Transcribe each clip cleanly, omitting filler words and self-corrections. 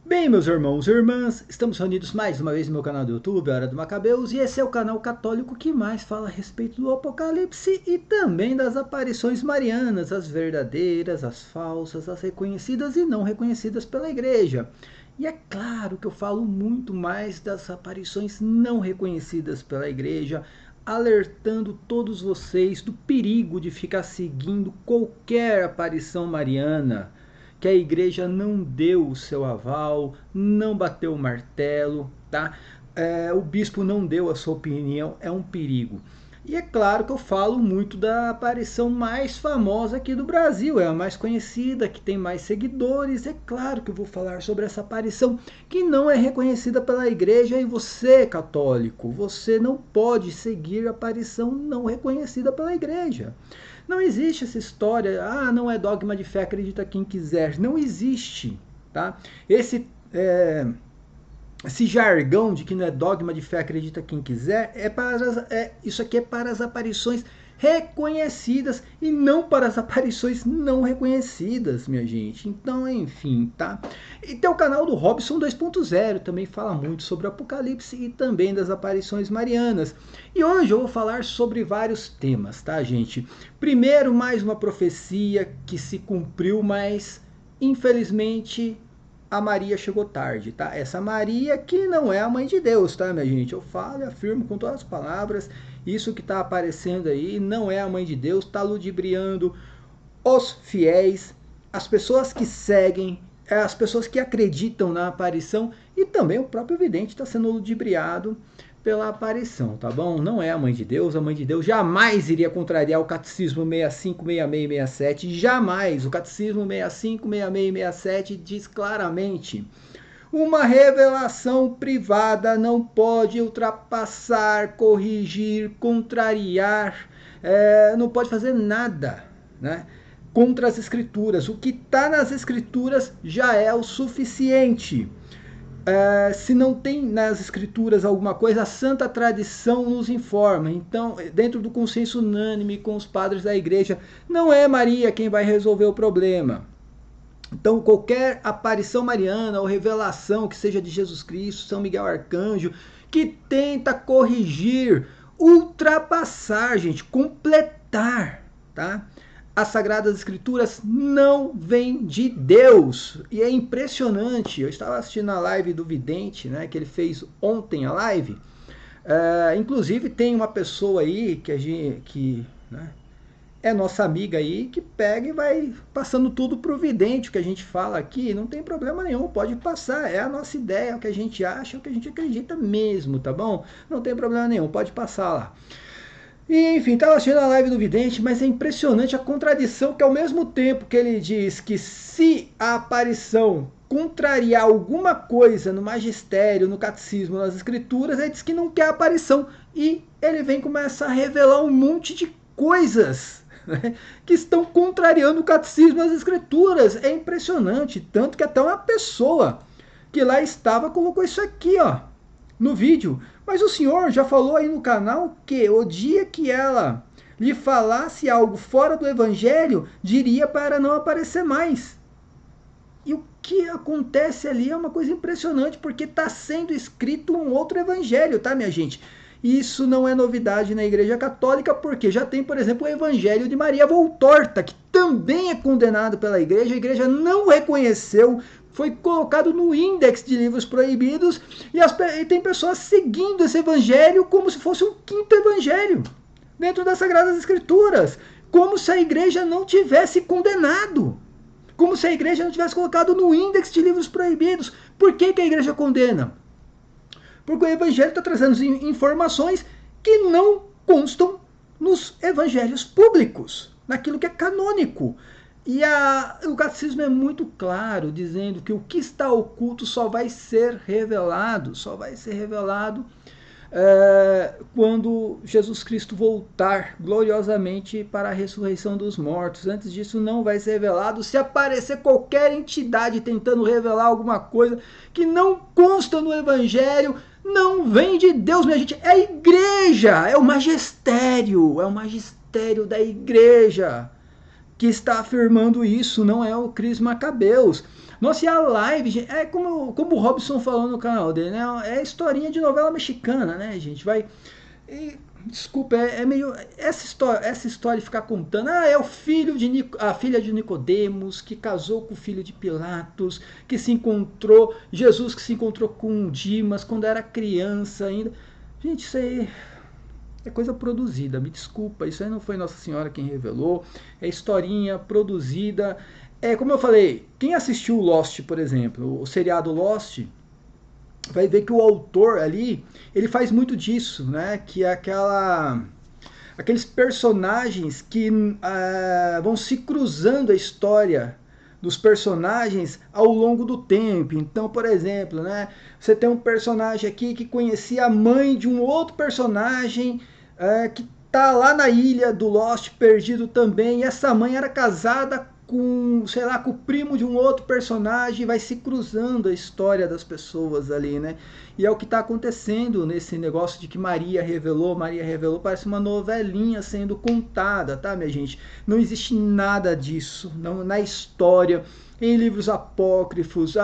Bem, meus irmãos e irmãs, estamos reunidos mais uma vez no meu canal do YouTube, Hora do Macabeus, e esse é o canal católico que mais fala a respeito do Apocalipse e também das aparições marianas, as verdadeiras, as falsas, as reconhecidas e não reconhecidas pela Igreja. E é claro que eu falo muito mais das aparições não reconhecidas pela Igreja, alertando todos vocês do perigo de ficar seguindo qualquer aparição mariana, que a igreja não deu o seu aval, não bateu o martelo, tá? O bispo não deu a sua opinião, é um perigo. E é claro que eu falo muito da aparição mais famosa aqui do Brasil, é a mais conhecida, que tem mais seguidores. É claro que eu vou falar sobre essa aparição que não é reconhecida pela igreja, e você, católico, você não pode seguir a aparição não reconhecida pela igreja. Não existe essa história, não é dogma de fé, acredita quem quiser. Não existe, tá? Esse jargão de que não é dogma de fé, acredita quem quiser, isso aqui é para as aparições reconhecidas e não para as aparições não reconhecidas, minha gente. Então, enfim, tá? E tem o canal do Robson 2.0, também fala muito sobre o Apocalipse e também das aparições marianas. E hoje eu vou falar sobre vários temas, tá, gente? Primeiro, mais uma profecia que se cumpriu, mas infelizmente a Maria chegou tarde, tá? Essa Maria que não é a mãe de Deus, tá, minha gente? Eu falo e afirmo com todas as palavras, isso que tá aparecendo aí não é a mãe de Deus, tá ludibriando os fiéis, as pessoas que seguem, as pessoas que acreditam na aparição, e também o próprio vidente está sendo ludibriado pela aparição, tá bom? Não é a mãe de Deus jamais iria contrariar o Catecismo 65, 66 e 67, jamais. O Catecismo 65, 66 e 67 diz claramente: uma revelação privada não pode ultrapassar, corrigir, contrariar, não pode fazer nada, né, contra as Escrituras. O que está nas Escrituras já é o suficiente. Se não tem nas escrituras alguma coisa, a santa tradição nos informa. Então, dentro do consenso unânime com os padres da igreja, não é Maria quem vai resolver o problema. Então, qualquer aparição mariana ou revelação que seja de Jesus Cristo, São Miguel Arcanjo, que tenta corrigir, ultrapassar, gente, completar, tá? As Sagradas Escrituras não vêm de Deus. E é impressionante. Eu estava assistindo a live do Vidente, né, que ele fez ontem a live. Inclusive tem uma pessoa aí que né, é nossa amiga aí, que pega e vai passando tudo pro Vidente, o que a gente fala aqui, não tem problema nenhum, pode passar, é a nossa ideia, é o que a gente acha, é o que a gente acredita mesmo, tá bom? Não tem problema nenhum, pode passar lá. E, enfim, estava assistindo a live do Vidente, mas é impressionante a contradição que, ao mesmo tempo que ele diz que se a aparição contrariar alguma coisa no magistério, no catecismo, nas escrituras, ele diz que não quer aparição. E ele vem e começa a revelar um monte de coisas, né, que estão contrariando o catecismo e as escrituras. É impressionante, tanto que até uma pessoa que lá estava colocou isso aqui, ó, no vídeo. Mas o senhor já falou aí no canal que o dia que ela lhe falasse algo fora do evangelho, diria para não aparecer mais. E o que acontece ali é uma coisa impressionante, porque está sendo escrito um outro evangelho, tá, minha gente? Isso não é novidade na Igreja Católica, porque já tem, por exemplo, o Evangelho de Maria Voltorta, que também é condenado pela Igreja. A Igreja não reconheceu, foi colocado no índex de livros proibidos, e tem pessoas seguindo esse evangelho como se fosse um quinto evangelho dentro das Sagradas Escrituras, como se a igreja não tivesse condenado, como se a igreja não tivesse colocado no índex de livros proibidos. Por que a igreja condena? Porque o evangelho está trazendo informações que não constam nos evangelhos públicos, naquilo que é canônico. E o catecismo é muito claro, dizendo que o que está oculto só vai ser revelado, quando Jesus Cristo voltar gloriosamente para a ressurreição dos mortos. Antes disso não vai ser revelado. Se aparecer qualquer entidade tentando revelar alguma coisa que não consta no Evangelho, não vem de Deus, minha gente. É a igreja, é o magistério da igreja que está afirmando isso, não é o Cris Macabeus. Nossa, e a live, gente, é como o Robson falou no canal dele, né? É historinha de novela mexicana, né, gente? Desculpa, é meio. Essa história de ficar contando. É o filho a filha de Nicodemos, que casou com o filho de Pilatos, que se encontrou. Jesus que se encontrou com Dimas quando era criança ainda. Gente, isso aí é coisa produzida, me desculpa. Isso aí não foi Nossa Senhora quem revelou. É historinha produzida. É como eu falei, quem assistiu Lost, por exemplo, o seriado Lost, vai ver que o autor ali, ele faz muito disso, né? Que é aqueles personagens que vão se cruzando a história dos personagens ao longo do tempo. Então, por exemplo, né? Você tem um personagem aqui que conhecia a mãe de um outro personagem que tá lá na ilha do Lost perdido também. E essa mãe era casada com, sei lá, com o primo de um outro personagem, vai se cruzando a história das pessoas ali, né? E é o que está acontecendo nesse negócio de que Maria revelou, parece uma novelinha sendo contada, tá, minha gente? Não existe nada disso não, na história, em livros apócrifos,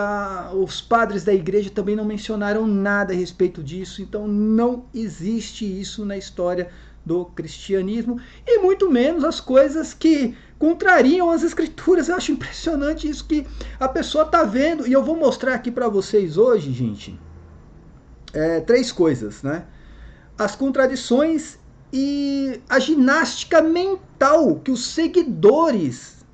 os padres da igreja também não mencionaram nada a respeito disso, então não existe isso na história do cristianismo, e muito menos as coisas que contrariam as escrituras. Eu acho impressionante isso que a pessoa tá vendo, e eu vou mostrar aqui para vocês hoje, gente, 3 coisas, né? As contradições e a ginástica mental que os seguidores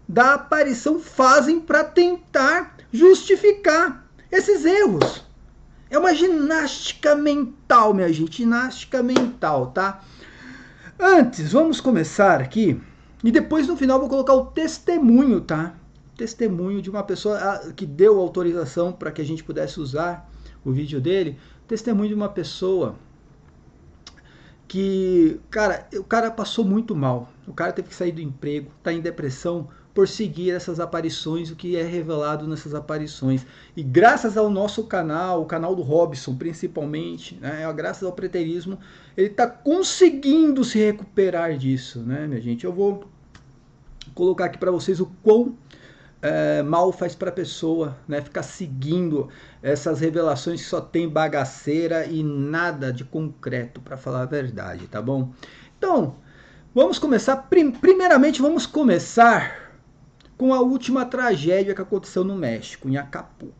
da aparição fazem para tentar justificar esses erros. É uma ginástica mental, minha gente, ginástica mental, tá? Antes, vamos começar aqui, e depois no final vou colocar o testemunho, tá? Testemunho de uma pessoa que deu autorização para que a gente pudesse usar o vídeo dele. Testemunho de uma pessoa que, cara, o cara passou muito mal. O cara teve que sair do emprego, tá em depressão por seguir essas aparições, o que é revelado nessas aparições. E graças ao nosso canal, o canal do Robson principalmente, né, graças ao preterismo, ele está conseguindo se recuperar disso, né, minha gente? Eu vou colocar aqui para vocês o quão mal faz para a pessoa, né, ficar seguindo essas revelações que só tem bagaceira e nada de concreto, para falar a verdade, tá bom? Então, vamos começar. Primeiramente, vamos começar com a última tragédia que aconteceu no México, em Acapulco,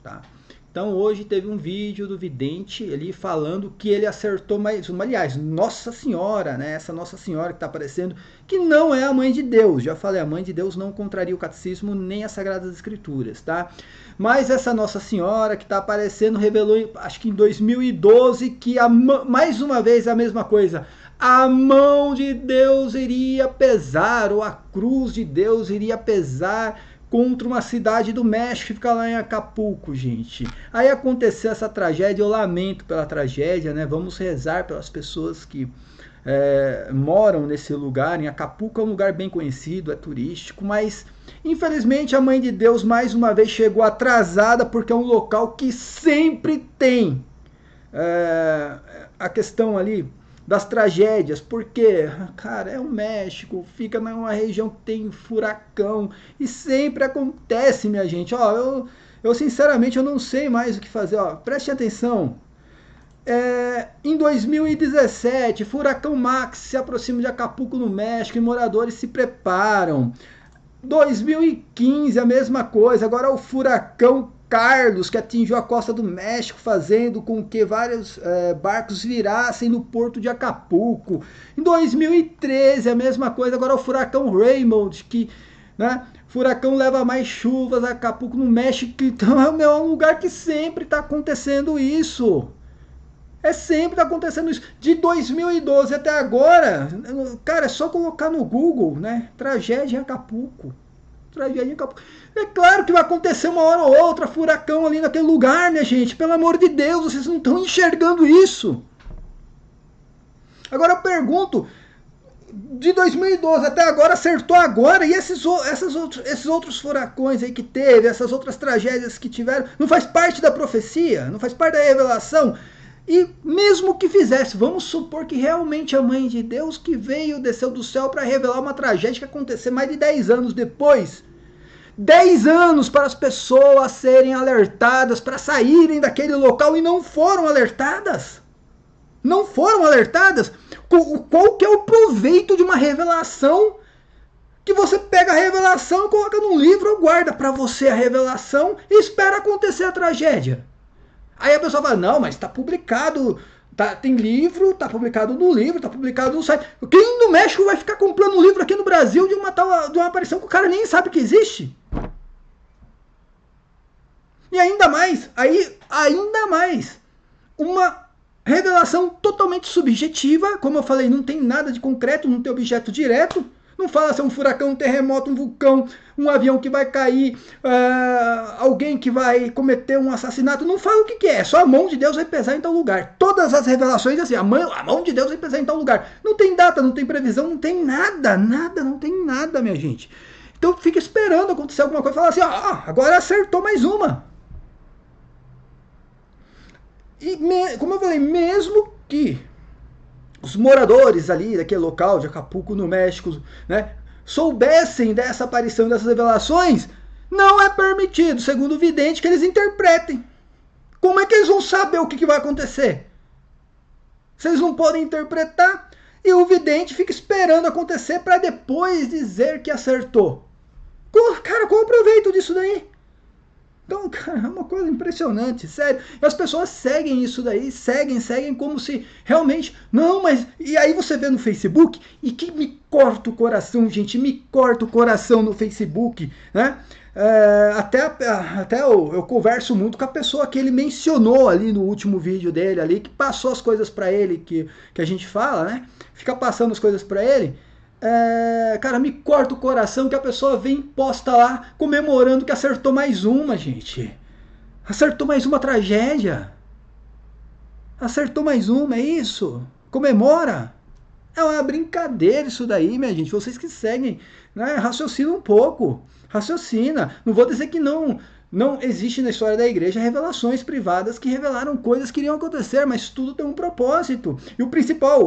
tá? Então hoje teve um vídeo do vidente ali falando que ele acertou mais uma, aliás, Nossa Senhora, né? Essa Nossa Senhora que está aparecendo, que não é a Mãe de Deus. Já falei, a Mãe de Deus não contraria o catecismo nem as Sagradas Escrituras, tá? Mas essa Nossa Senhora que está aparecendo revelou, acho que em 2012, que mais uma vez a mesma coisa. A mão de Deus iria pesar, ou a cruz de Deus iria pesar contra uma cidade do México que fica lá em Acapulco, gente. Aí aconteceu essa tragédia, eu lamento pela tragédia, né? Vamos rezar pelas pessoas que moram nesse lugar. Em Acapulco é um lugar bem conhecido, é turístico, mas infelizmente a Mãe de Deus mais uma vez chegou atrasada, porque é um local que sempre tem a questão ali das tragédias, porque, cara, é o México, fica numa região que tem furacão, e sempre acontece, minha gente. Ó, eu sinceramente eu não sei mais o que fazer, ó, preste atenção. Em 2017, furacão Max se aproxima de Acapulco, no México, e moradores se preparam. 2015, a mesma coisa. Agora o furacão Carlos, que atingiu a costa do México, fazendo com que vários barcos virassem no porto de Acapulco. Em 2013, a mesma coisa. Agora o furacão Raymond, que, né, furacão leva mais chuvas a Acapulco, no México. Então é um lugar que sempre está acontecendo isso. Sempre está acontecendo isso. De 2012 até agora, cara, é só colocar no Google, né? Tragédia em Acapulco. Tragédia em Acapulco. É claro que vai acontecer uma hora ou outra, furacão ali naquele lugar, né, gente? Pelo amor de Deus, vocês não estão enxergando isso. Agora eu pergunto, de 2012 até agora, acertou agora, e esses outros furacões aí que teve, essas outras tragédias que tiveram, não faz parte da profecia? Não faz parte da revelação? E mesmo que fizesse, vamos supor que realmente a mãe de Deus que veio, desceu do céu para revelar uma tragédia que aconteceu mais de 10 anos depois. 10 anos para as pessoas serem alertadas, para saírem daquele local e não foram alertadas. Não foram alertadas. Qual que é o proveito de uma revelação que você pega a revelação, coloca num livro ou guarda para você a revelação e espera acontecer a tragédia? Aí a pessoa fala, não, mas está publicado, tem livro, está publicado no livro, está publicado no site. Quem no México vai ficar comprando um livro aqui no Brasil de uma aparição que o cara nem sabe que existe? E ainda mais, uma revelação totalmente subjetiva, como eu falei, não tem nada de concreto, não tem objeto direto. Não fala se é um furacão, um terremoto, um vulcão, um avião que vai cair, alguém que vai cometer um assassinato. Não fala o que é, só a mão de Deus vai pesar em tal lugar. Todas as revelações assim, a mão de Deus vai pesar em tal lugar. Não tem data, não tem previsão, não tem nada, não tem nada, minha gente. Então fica esperando acontecer alguma coisa e fala assim, agora acertou mais uma. E como eu falei, mesmo que os moradores ali daquele local de Acapulco, no México, né, soubessem dessa aparição, dessas revelações, não é permitido, segundo o vidente, que eles interpretem. Como é que eles vão saber o que vai acontecer? Se eles não podem interpretar, e o vidente fica esperando acontecer para depois dizer que acertou. Cara, qual o proveito disso daí? Então, cara, é uma coisa impressionante, sério. E as pessoas seguem isso daí, seguem como se realmente... Não, mas... E aí você vê no Facebook, e que me corta o coração, gente, me corta o coração no Facebook, né? Até eu converso muito com a pessoa que ele mencionou ali no último vídeo dele, ali, que passou as coisas para ele, que a gente fala, né? Fica passando as coisas para ele. Cara, me corta o coração que a pessoa vem posta lá comemorando que acertou mais uma, gente. Acertou mais uma tragédia. Acertou mais uma, é isso? Comemora. É uma brincadeira isso daí, minha gente. Vocês que seguem, né, raciocina um pouco. Raciocina. Não vou dizer que não existe na história da igreja revelações privadas que revelaram coisas que iriam acontecer, mas tudo tem um propósito. E o principal é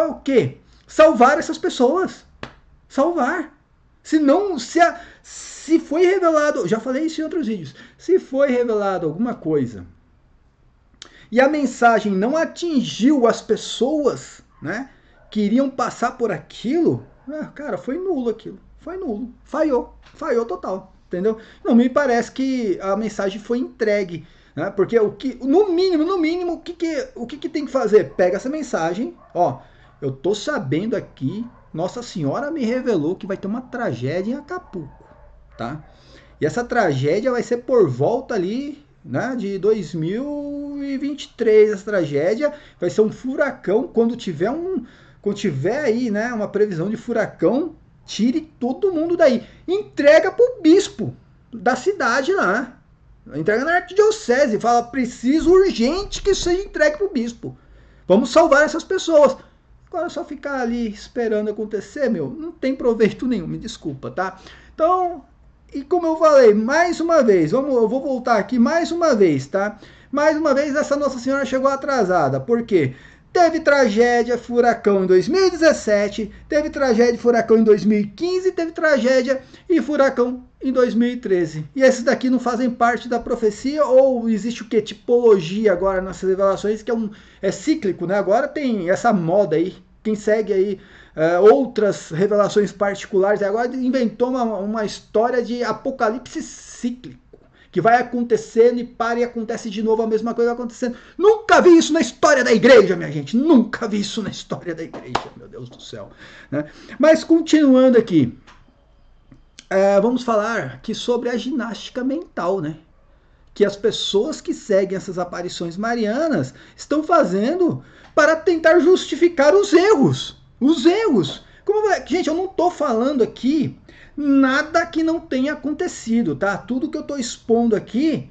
o quê? Salvar essas pessoas. Salvar. Se foi revelado, já falei isso em outros vídeos, se foi revelado alguma coisa e a mensagem não atingiu as pessoas, né, que iriam passar por aquilo, cara, foi nulo aquilo. Foi nulo. Falhou total. Entendeu? Não me parece que a mensagem foi entregue. Né? Porque no mínimo, o que tem que fazer? Pega essa mensagem, eu tô sabendo aqui, Nossa Senhora me revelou que vai ter uma tragédia em Acapulco, tá? E essa tragédia vai ser por volta ali, né, de 2023, essa tragédia vai ser um furacão, quando tiver aí, né, uma previsão de furacão, tire todo mundo daí, entrega pro bispo da cidade lá, entrega na arquidiocese, fala, preciso urgente que isso seja entregue pro bispo, vamos salvar essas pessoas. Agora só ficar ali esperando acontecer, não tem proveito nenhum, me desculpa, tá? Então, e como eu falei, mais uma vez, eu vou voltar aqui mais uma vez, tá? Mais uma vez essa Nossa Senhora chegou atrasada, por quê? Teve tragédia, furacão em 2017, teve tragédia, furacão em 2015, teve tragédia e furacão em 2013. E esses daqui não fazem parte da profecia, ou existe o quê? Tipologia agora nessas revelações, que é cíclico, né? Agora tem essa moda aí, quem segue aí outras revelações particulares, agora inventou uma história de apocalipse cíclico, que vai acontecendo e para e acontece de novo a mesma coisa acontecendo. Nunca vi isso na história da igreja, minha gente. Nunca vi isso na história da igreja, meu Deus do céu. Né? Mas continuando aqui, vamos falar aqui sobre a ginástica mental, né? Que as pessoas que seguem essas aparições marianas estão fazendo para tentar justificar os erros. Os erros. Gente, eu não estou falando aqui nada que não tenha acontecido, tá? Tudo que eu estou expondo aqui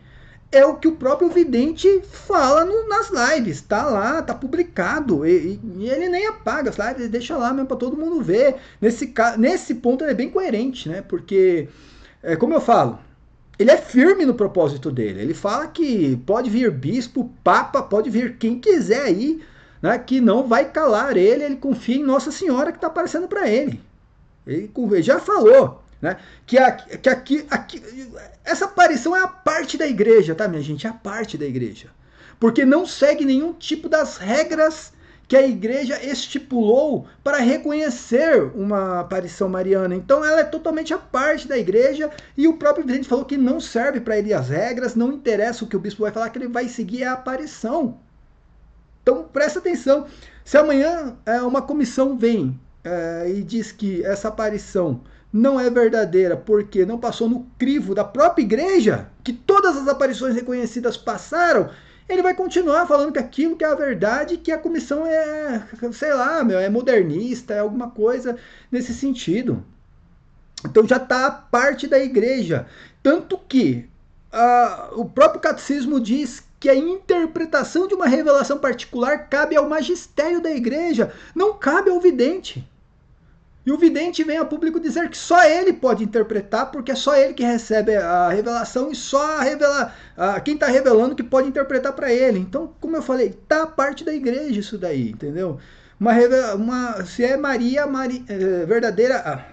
é o que o próprio vidente fala nas lives, tá lá, tá publicado, e ele nem apaga as lives, ele deixa lá mesmo para todo mundo ver. Nesse ponto ele é bem coerente, né? Porque, como eu falo, ele é firme no propósito dele. Ele fala que pode vir bispo, papa, pode vir quem quiser aí, né, que não vai calar ele. Ele confia em Nossa Senhora que está aparecendo para ele. Ele já falou, né, que aqui, essa aparição é a parte da igreja, tá, minha gente? É a parte da igreja. Porque não segue nenhum tipo das regras que a igreja estipulou para reconhecer uma aparição mariana. Então ela é totalmente a parte da igreja e o próprio vidente falou que não serve para ele as regras, não interessa o que o bispo vai falar, que ele vai seguir a aparição. Então presta atenção, se amanhã uma comissão vem e diz que essa aparição não é verdadeira porque não passou no crivo da própria igreja, que todas as aparições reconhecidas passaram, ele vai continuar falando que aquilo que é a verdade, que a comissão é, sei lá, é modernista, é alguma coisa nesse sentido. Então já está a parte da igreja. Tanto que o próprio catecismo diz que a interpretação de uma revelação particular cabe ao magistério da igreja, não cabe ao vidente. E o vidente vem a público dizer que só ele pode interpretar, porque é só ele que recebe a revelação e só quem está revelando que pode interpretar para ele. Então, como eu falei, tá a parte da igreja isso daí, entendeu? Se é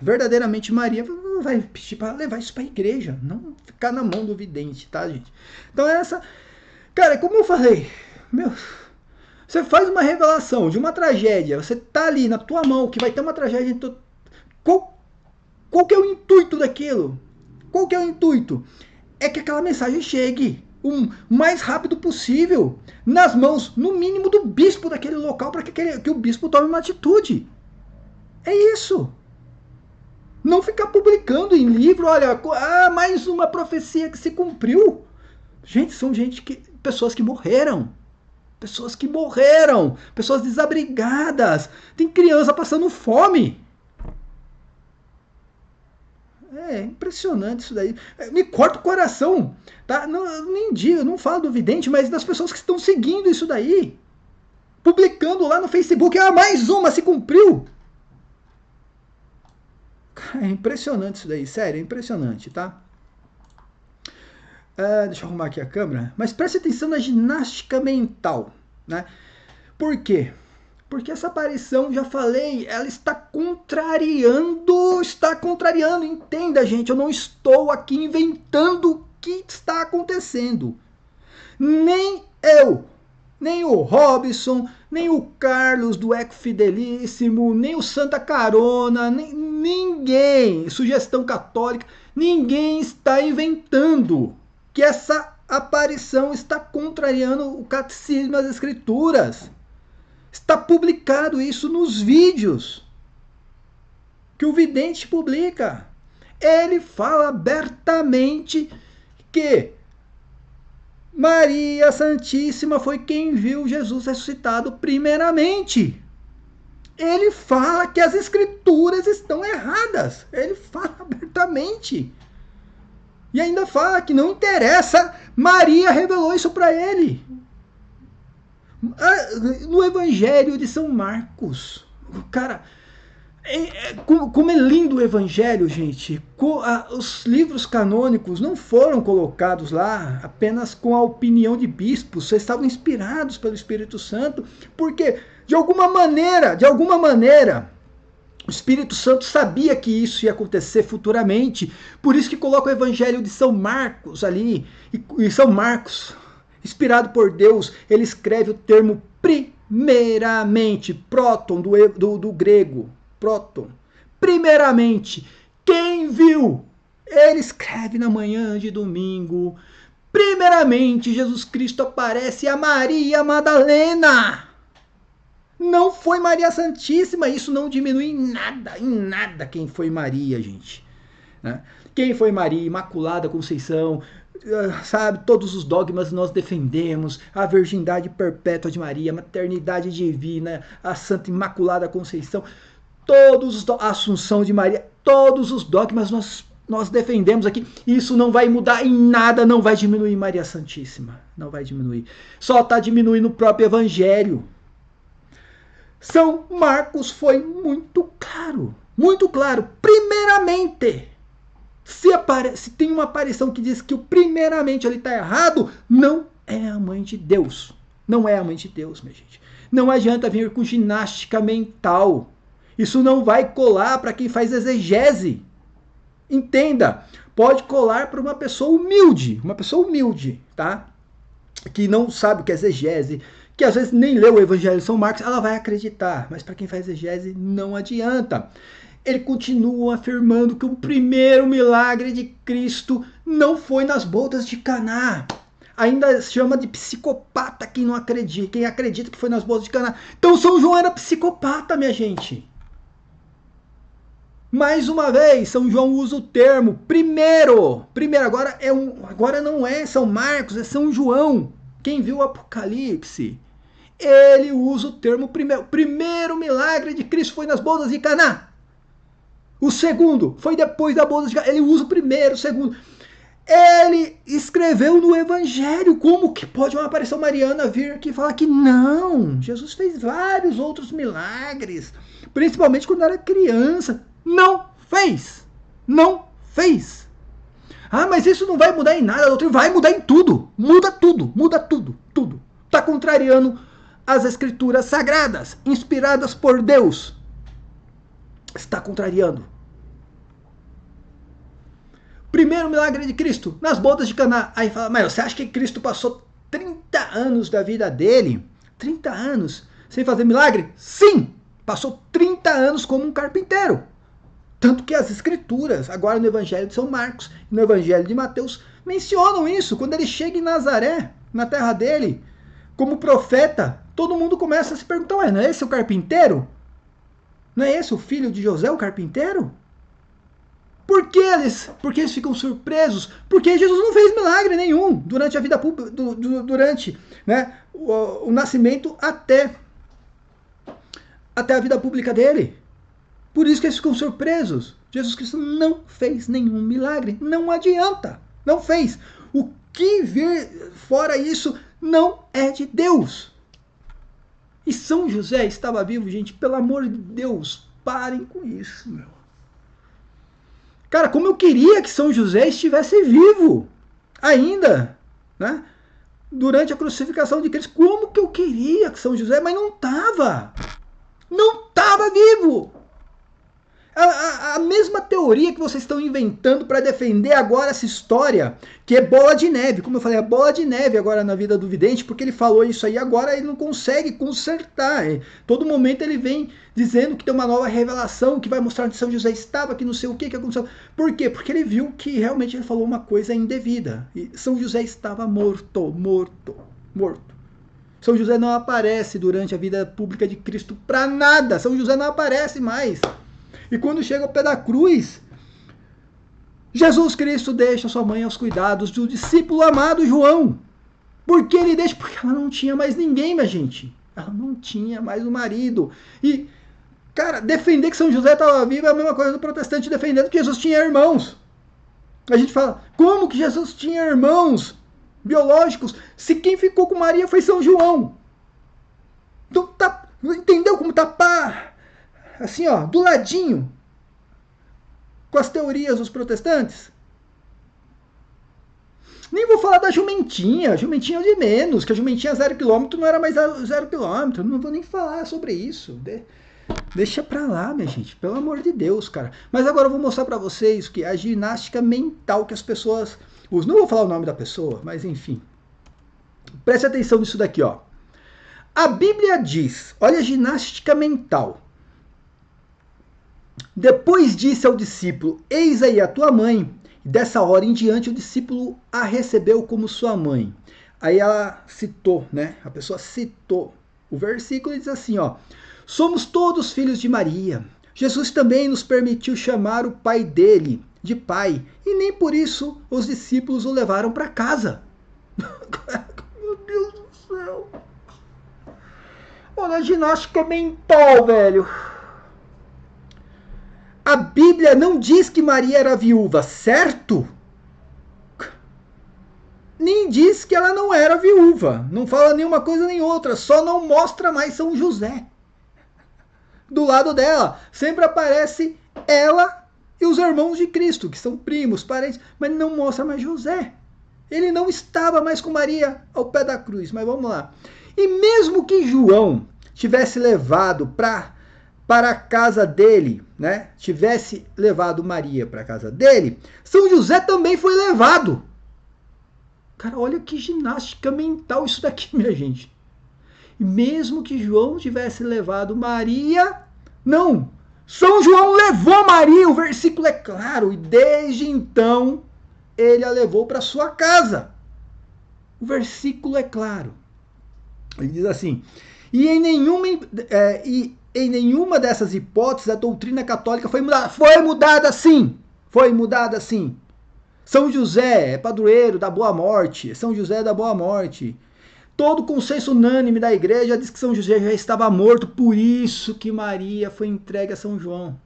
verdadeiramente Maria, vai pedir para levar isso para a igreja, não ficar na mão do vidente, tá, gente? Então cara, como eu falei, você faz uma revelação de uma tragédia, você tá ali na tua mão que vai ter uma tragédia. Qual que é o intuito daquilo? Qual que é o intuito? É que aquela mensagem chegue o mais rápido possível nas mãos, no mínimo, do bispo daquele local, para que o bispo tome uma atitude. É isso. Não ficar publicando em livro, olha, mais uma profecia que se cumpriu. Gente, são pessoas que morreram. Pessoas que morreram, pessoas desabrigadas, tem criança passando fome. É impressionante isso daí. Me corta o coração, tá? Não falo do vidente, mas das pessoas que estão seguindo isso daí. Publicando lá no Facebook, mais uma se cumpriu. É impressionante isso daí, sério, é impressionante, tá? Deixa eu arrumar aqui a câmera. Mas preste atenção na ginástica mental, né? Por quê? Porque essa aparição, já falei, ela está contrariando, entenda, gente, eu não estou aqui inventando o que está acontecendo. Nem eu, nem o Robson, nem o Carlos do Eco Fidelíssimo, nem o Santa Carona, ninguém, Sugestão Católica, ninguém está inventando que essa aparição está contrariando o catecismo das escrituras. Está publicado isso nos vídeos que o vidente publica. Ele fala abertamente que Maria Santíssima foi quem viu Jesus ressuscitado primeiramente. Ele fala que as escrituras estão erradas. Ele fala abertamente. E ainda fala que não interessa, Maria revelou isso para ele. No Evangelho de São Marcos, cara, como é lindo o Evangelho, gente. Os livros canônicos não foram colocados lá apenas com a opinião de bispos, só estavam inspirados pelo Espírito Santo, porque de alguma maneira, o Espírito Santo sabia que isso ia acontecer futuramente, por isso que coloca o Evangelho de São Marcos ali, e São Marcos, inspirado por Deus, ele escreve o termo primeiramente, próton, do grego, próton. Primeiramente, quem viu? Ele escreve na manhã de domingo. Primeiramente, Jesus Cristo aparece a Maria Madalena. Não foi Maria Santíssima, isso não diminui em nada quem foi Maria, gente. Né? Quem foi Maria, Imaculada Conceição, sabe, todos os dogmas nós defendemos, a virgindade perpétua de Maria, a maternidade divina, a Santa Imaculada Conceição, a Assunção de Maria, todos os dogmas nós defendemos aqui. Isso não vai mudar em nada, não vai diminuir Maria Santíssima, não vai diminuir. Só está diminuindo o próprio Evangelho. São Marcos foi muito claro, primeiramente. Se tem uma aparição que diz que primeiramente ele está errado, não é a mãe de Deus. Não é a mãe de Deus, minha gente. Não adianta vir com ginástica mental. Isso não vai colar para quem faz exegese. Entenda, pode colar para uma pessoa humilde, tá? Que não sabe o que é exegese, que às vezes nem leu o Evangelho de São Marcos, ela vai acreditar. Mas para quem faz exegese, não adianta. Ele continua afirmando que o primeiro milagre de Cristo não foi nas bodas de Caná. Ainda chama de psicopata quem não acredita, quem acredita que foi nas bodas de Caná. Então São João era psicopata, minha gente. Mais uma vez, São João usa o termo primeiro. Primeiro, agora não é São Marcos, é São João. Quem viu o Apocalipse, ele usa o termo primeiro. Primeiro milagre de Cristo foi nas bodas de Caná. O segundo foi depois da boda de Caná. Ele usa o primeiro, o segundo. Ele escreveu no Evangelho. Como que pode uma aparição mariana vir aqui e falar que não? Jesus fez vários outros milagres, principalmente quando era criança. Não fez. Não fez. Ah, mas isso não vai mudar em nada, doutor. Vai mudar em tudo. Muda tudo. Muda tudo. Tudo. Está contrariando as escrituras sagradas, inspiradas por Deus. Está contrariando. Primeiro milagre de Cristo, nas bodas de Caná. Aí fala, mas você acha que Cristo passou 30 anos da vida dele? 30 anos sem fazer milagre? Sim! Passou 30 anos como um carpinteiro. Tanto que as escrituras, agora no Evangelho de São Marcos e no Evangelho de Mateus, mencionam isso. Quando ele chega em Nazaré, na terra dele, como profeta, todo mundo começa a se perguntar, ué, não é esse o carpinteiro? Não é esse o filho de José, o carpinteiro? Porque eles ficam surpresos? Porque Jesus não fez milagre nenhum durante a vida pública, durante, né, o nascimento até a vida pública dele. Por isso que eles ficam surpresos. Jesus Cristo não fez nenhum milagre. Não adianta. Não fez. O que vir fora isso não é de Deus. E São José estava vivo, gente. Pelo amor de Deus, parem com isso, meu. Cara, como eu queria que São José estivesse vivo ainda, né? Durante a crucificação de Cristo. Como que eu queria que São José, mas não estava. Não estava vivo. A mesma teoria que vocês estão inventando para defender agora essa história, que é bola de neve, como eu falei, é bola de neve agora na vida do vidente, porque ele falou isso aí, agora ele não consegue consertar. Todo momento ele vem dizendo que tem uma nova revelação, que vai mostrar que São José estava, que não sei o que aconteceu. Por quê? Porque ele viu que realmente ele falou uma coisa indevida. E São José estava morto. São José não aparece durante a vida pública de Cristo para nada. São José não aparece mais. E quando chega ao pé da cruz, Jesus Cristo deixa sua mãe aos cuidados do discípulo amado João. Por que ele deixa? Porque ela não tinha mais ninguém, minha gente. Ela não tinha mais o marido. E, cara, defender que São José estava vivo é a mesma coisa do protestante defendendo que Jesus tinha irmãos. A gente fala, como que Jesus tinha irmãos biológicos se quem ficou com Maria foi São João? Então, entendeu como tá assim, ó, do ladinho com as teorias dos protestantes? Nem vou falar da jumentinha. Jumentinha é de menos, que a jumentinha 0 km não era mais 0 km. Não vou nem falar sobre isso. Deixa pra lá, minha gente. Pelo amor de Deus, cara. Mas agora eu vou mostrar pra vocês que a ginástica mental que as pessoas usam. Não vou falar o nome da pessoa, mas enfim. Preste atenção nisso daqui, ó. A Bíblia diz, olha a ginástica mental. Depois disse ao discípulo, eis aí a tua mãe. E dessa hora em diante o discípulo a recebeu como sua mãe. Aí ela citou, né? A pessoa citou o versículo e diz assim, ó. Somos todos filhos de Maria. Jesus também nos permitiu chamar o pai dele de pai. E nem por isso os discípulos o levaram para casa. Meu Deus do céu. Olha a ginástica mental, velho. A Bíblia não diz que Maria era viúva, certo? Nem diz que ela não era viúva. Não fala nenhuma coisa nem outra. Só não mostra mais São José. Do lado dela. Sempre aparece ela e os irmãos de Cristo, que são primos, parentes, mas não mostra mais José. Ele não estava mais com Maria ao pé da cruz, mas vamos lá. E mesmo que João tivesse levado para a casa dele, né? Tivesse levado Maria para a casa dele, São José também foi levado. Cara, olha que ginástica mental isso daqui, minha gente. E mesmo que João tivesse levado Maria, não. São João levou Maria, o versículo é claro, e desde então ele a levou para sua casa. O versículo é claro. Ele diz assim, e em nenhuma dessas hipóteses a doutrina católica foi mudada. Foi mudada sim. Foi mudada sim. São José é padroeiro da Boa Morte. São José da Boa Morte. Todo o consenso unânime da igreja diz que São José já estava morto, por isso que Maria foi entregue a São João.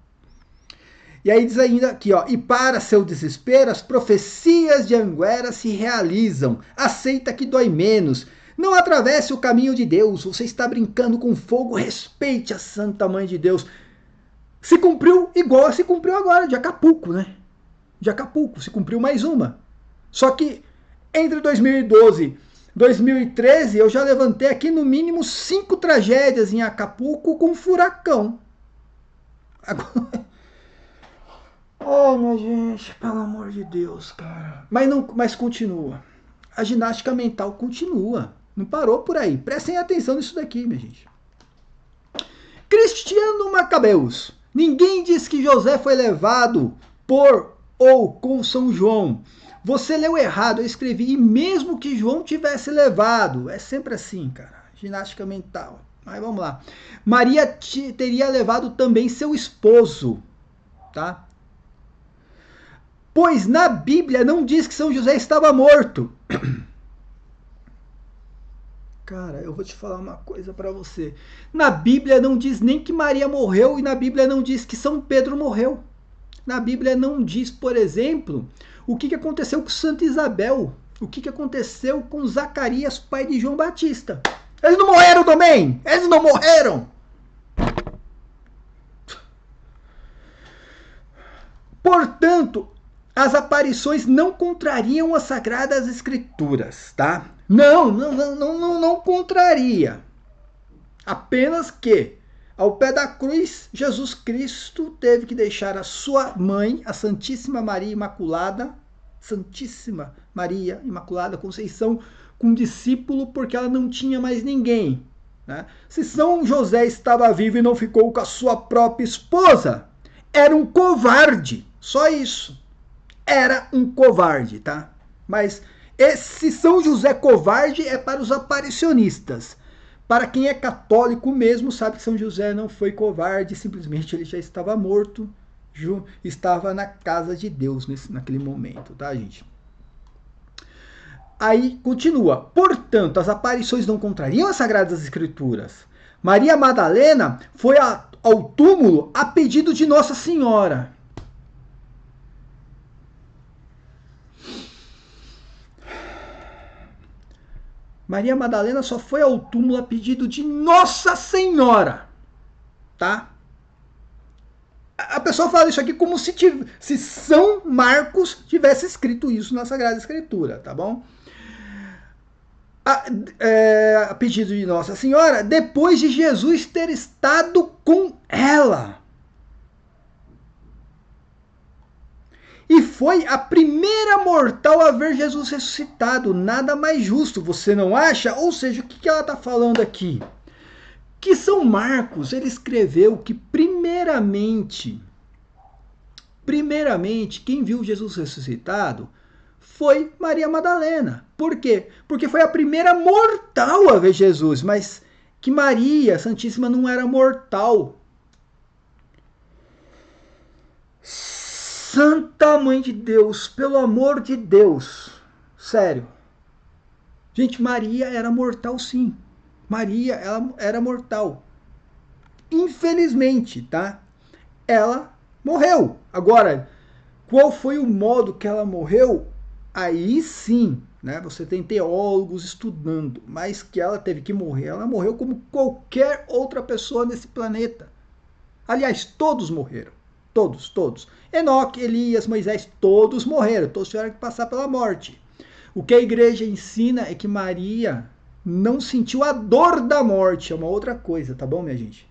E aí diz ainda aqui, ó, e para seu desespero, as profecias de Anguera se realizam. Aceita que dói menos. Não atravesse o caminho de Deus. Você está brincando com fogo. Respeite a Santa Mãe de Deus. Se cumpriu igual se cumpriu agora, de Acapulco, né? De Acapulco, se cumpriu mais uma. Só que entre 2012 e 2013, eu já levantei aqui no mínimo 5 tragédias em Acapulco com furacão. Agora... Oh, minha gente, pelo amor de Deus, cara. Mas continua. A ginástica mental continua. Não parou por aí. Prestem atenção nisso daqui, minha gente. Cristiano Macabeus. Ninguém diz que José foi levado por ou com São João. Você leu errado, eu escrevi, e mesmo que João tivesse levado, é sempre assim, cara, ginástica mental. Mas vamos lá. Maria teria levado também seu esposo, tá? Pois na Bíblia não diz que São José estava morto. Cara, eu vou te falar uma coisa para você. Na Bíblia não diz nem que Maria morreu e na Bíblia não diz que São Pedro morreu. Na Bíblia não diz, por exemplo, o que aconteceu com Santa Isabel, o que aconteceu com Zacarias, pai de João Batista. Eles não morreram também! Eles não morreram! Portanto, as aparições não contrariam as Sagradas Escrituras, tá? Não contraria. Apenas que, ao pé da cruz, Jesus Cristo teve que deixar a sua mãe, a Santíssima Maria Imaculada Conceição, com um discípulo, porque ela não tinha mais ninguém. Né? Se São José estava vivo e não ficou com a sua própria esposa, era um covarde. Só isso. Era um covarde, tá? Mas esse São José covarde é para os aparicionistas. Para quem é católico mesmo, sabe que São José não foi covarde, simplesmente ele já estava morto, estava na casa de Deus naquele momento, tá, gente? Aí continua. Portanto, as aparições não contrariam as Sagradas Escrituras. Maria Madalena foi ao túmulo a pedido de Nossa Senhora. Maria Madalena só foi ao túmulo a pedido de Nossa Senhora, tá? A pessoa fala isso aqui como se São Marcos tivesse escrito isso na Sagrada Escritura, tá bom? A pedido de Nossa Senhora, depois de Jesus ter estado com ela. E foi a primeira mortal a ver Jesus ressuscitado. Nada mais justo, você não acha? Ou seja, o que ela está falando aqui? Que São Marcos, ele escreveu que primeiramente, quem viu Jesus ressuscitado foi Maria Madalena. Por quê? Porque foi a primeira mortal a ver Jesus, mas que Maria Santíssima não era mortal. Santa Mãe de Deus, pelo amor de Deus, sério. Gente, Maria era mortal sim. Maria, ela era mortal. Infelizmente, tá? Ela morreu. Agora, qual foi o modo que ela morreu? Aí sim, né? Você tem teólogos estudando, mas que ela teve que morrer. Ela morreu como qualquer outra pessoa nesse planeta. Aliás, todos morreram. Todos, todos. Enoque, Elias, Moisés, todos morreram, todos tiveram que passar pela morte. O que a igreja ensina é que Maria não sentiu a dor da morte, é uma outra coisa, tá bom, minha gente?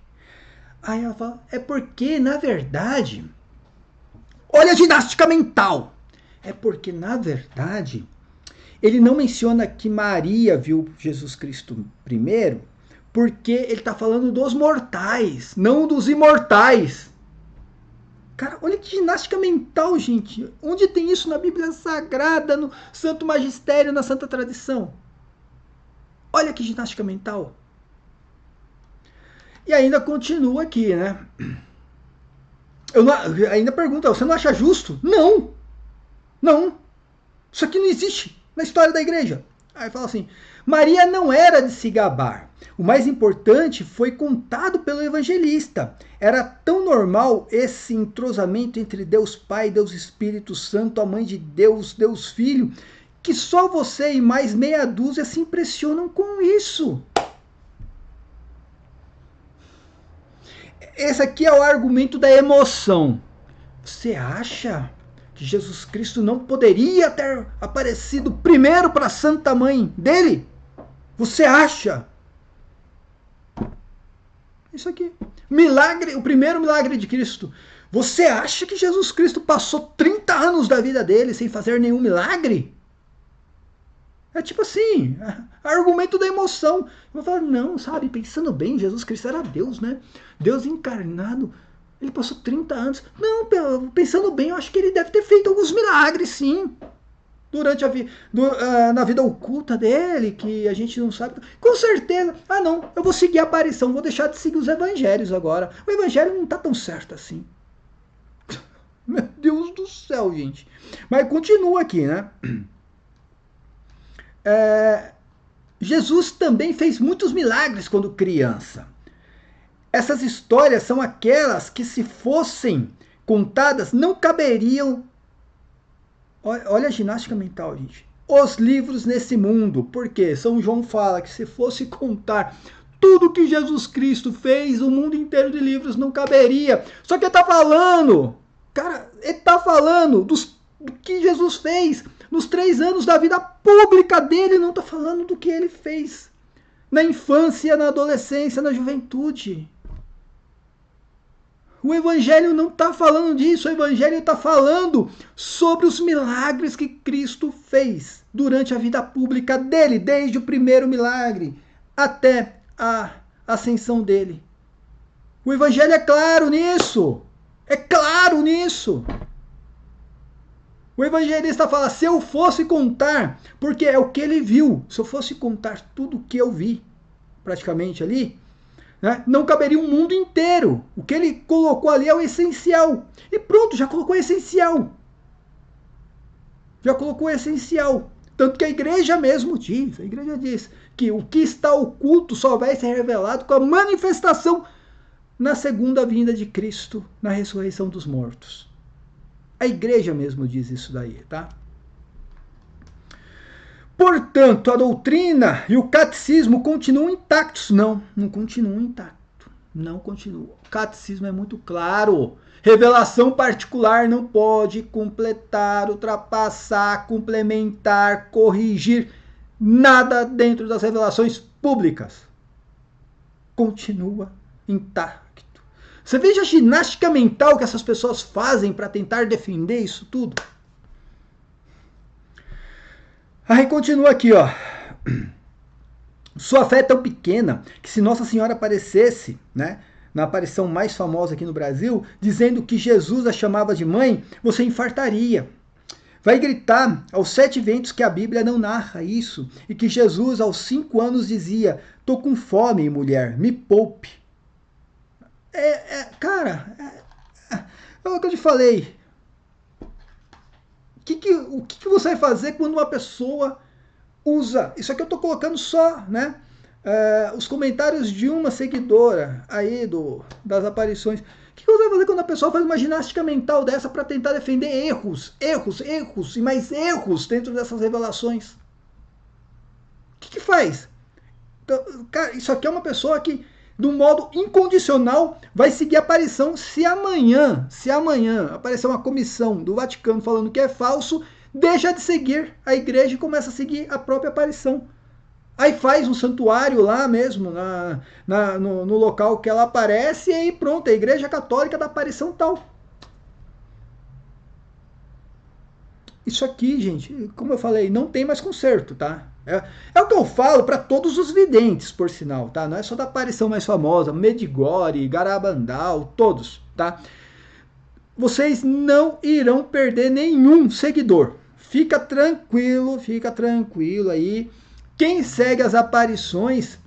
Aí ela fala, é porque, na verdade, olha a ginástica mental. É porque, na verdade, ele não menciona que Maria viu Jesus Cristo primeiro, porque ele está falando dos mortais, não dos imortais. Cara, olha que ginástica mental, gente. Onde tem isso na Bíblia Sagrada, no Santo Magistério, na Santa Tradição? Olha que ginástica mental. E ainda continua aqui, né? Ainda pergunta, você não acha justo? Não. Não. Isso aqui não existe na história da igreja. Aí fala assim, Maria não era de se gabar. O mais importante foi contado pelo evangelista. Era tão normal esse entrosamento entre Deus Pai, Deus Espírito Santo, a Mãe de Deus, Deus Filho, que só você e mais meia dúzia se impressionam com isso. Esse aqui é o argumento da emoção. Você acha que Jesus Cristo não poderia ter aparecido primeiro para a Santa Mãe dele? Você acha? Isso aqui. Milagre, o primeiro milagre de Cristo. Você acha que Jesus Cristo passou 30 anos da vida dele sem fazer nenhum milagre? É tipo assim, argumento da emoção. Eu vou falar, não, sabe, pensando bem, Jesus Cristo era Deus, né? Deus encarnado. Ele passou 30 anos. Não, pensando bem, eu acho que ele deve ter feito alguns milagres, sim. Durante na vida oculta dele, que a gente não sabe. Com certeza. Ah, não, eu vou seguir a aparição, vou deixar de seguir os evangelhos agora. O evangelho não está tão certo assim. Meu Deus do céu, gente. Mas continua aqui, né? Jesus também fez muitos milagres quando criança. Essas histórias são aquelas que, se fossem contadas, não caberiam. Olha a ginástica mental, gente. Os livros nesse mundo. Porque São João fala que se fosse contar tudo que Jesus Cristo fez, o mundo inteiro de livros não caberia. Só que ele está falando, cara, ele está falando do que Jesus fez nos 3 anos da vida pública dele, não está falando do que ele fez na infância, na adolescência, na juventude. O Evangelho não está falando disso, o Evangelho está falando sobre os milagres que Cristo fez durante a vida pública dele, desde o primeiro milagre até a ascensão dele. O Evangelho é claro nisso, é claro nisso. O evangelista fala, se eu fosse contar, porque é o que ele viu, se eu fosse contar tudo o que eu vi, praticamente ali, né, não caberia um mundo inteiro. O que ele colocou ali é o essencial. E pronto, já colocou o essencial. Já colocou o essencial. Tanto que a igreja mesmo diz, a igreja diz que o que está oculto só vai ser revelado com a manifestação na segunda vinda de Cristo, na ressurreição dos mortos. A igreja mesmo diz isso daí, tá? Portanto, a doutrina e o catecismo continuam intactos. Não, não continuam intactos. Não continuam. O catecismo é muito claro. Revelação particular não pode completar, ultrapassar, complementar, corrigir nada dentro das revelações públicas. Continua intacto. Você veja a ginástica mental que essas pessoas fazem para tentar defender isso tudo. Aí continua aqui, ó. Sua fé é tão pequena que se Nossa Senhora aparecesse, né, na aparição mais famosa aqui no Brasil, dizendo que Jesus a chamava de mãe, você infartaria. Vai gritar aos 7 ventos que a Bíblia não narra isso e que Jesus aos 5 anos dizia, tô com fome, mulher, me poupe. Cara, é o que eu te falei. O que você vai fazer quando uma pessoa usa... Isso aqui eu estou colocando só, né? Os comentários de uma seguidora aí das aparições. O que você vai fazer quando a pessoa faz uma ginástica mental dessa para tentar defender erros e mais erros dentro dessas revelações? O que faz? Então, cara, isso aqui é uma pessoa que do modo incondicional, vai seguir a aparição. Se amanhã aparecer uma comissão do Vaticano falando que é falso, deixa de seguir a igreja e começa a seguir a própria aparição. Aí faz um santuário lá mesmo, no local que ela aparece, e aí pronto, a Igreja Católica da aparição tal. Isso aqui, gente, como eu falei, não tem mais conserto, tá? É o que eu falo para todos os videntes, por sinal, tá? Não é só da aparição mais famosa, Medjugorje, Garabandal, todos, tá? Vocês não irão perder nenhum seguidor. Fica tranquilo aí. Quem segue as aparições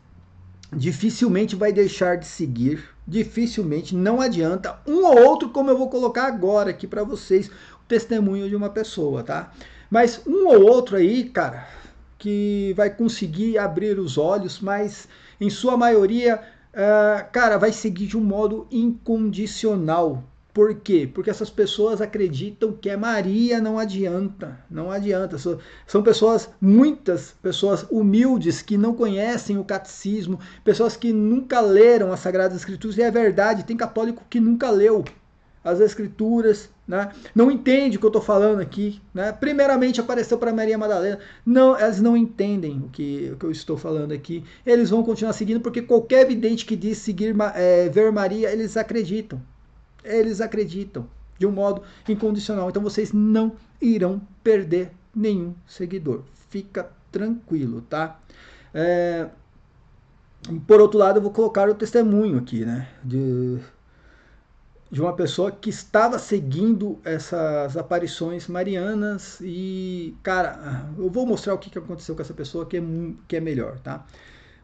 dificilmente vai deixar de seguir, dificilmente, não adianta. Um ou outro, como eu vou colocar agora aqui para vocês, o testemunho de uma pessoa, tá? Mas um ou outro aí, cara, que vai conseguir abrir os olhos, mas em sua maioria, cara, vai seguir de um modo incondicional. Por quê? Porque essas pessoas acreditam que é Maria, não adianta, não adianta. São pessoas, muitas pessoas humildes que não conhecem o catecismo, pessoas que nunca leram as Sagradas Escrituras, e é verdade, tem católico que nunca leu as Escrituras, né? Não entende o que eu estou falando aqui, né? Primeiramente apareceu para Maria Madalena, não, elas não entendem o que eu estou falando aqui, eles vão continuar seguindo, porque qualquer vidente que diz seguir, ver Maria, eles acreditam de um modo incondicional. Então vocês não irão perder nenhum seguidor. Fica tranquilo, tá? Por outro lado, eu vou colocar o testemunho aqui, né? De uma pessoa que estava seguindo essas aparições marianas e, cara, eu vou mostrar o que aconteceu com essa pessoa que é melhor, tá?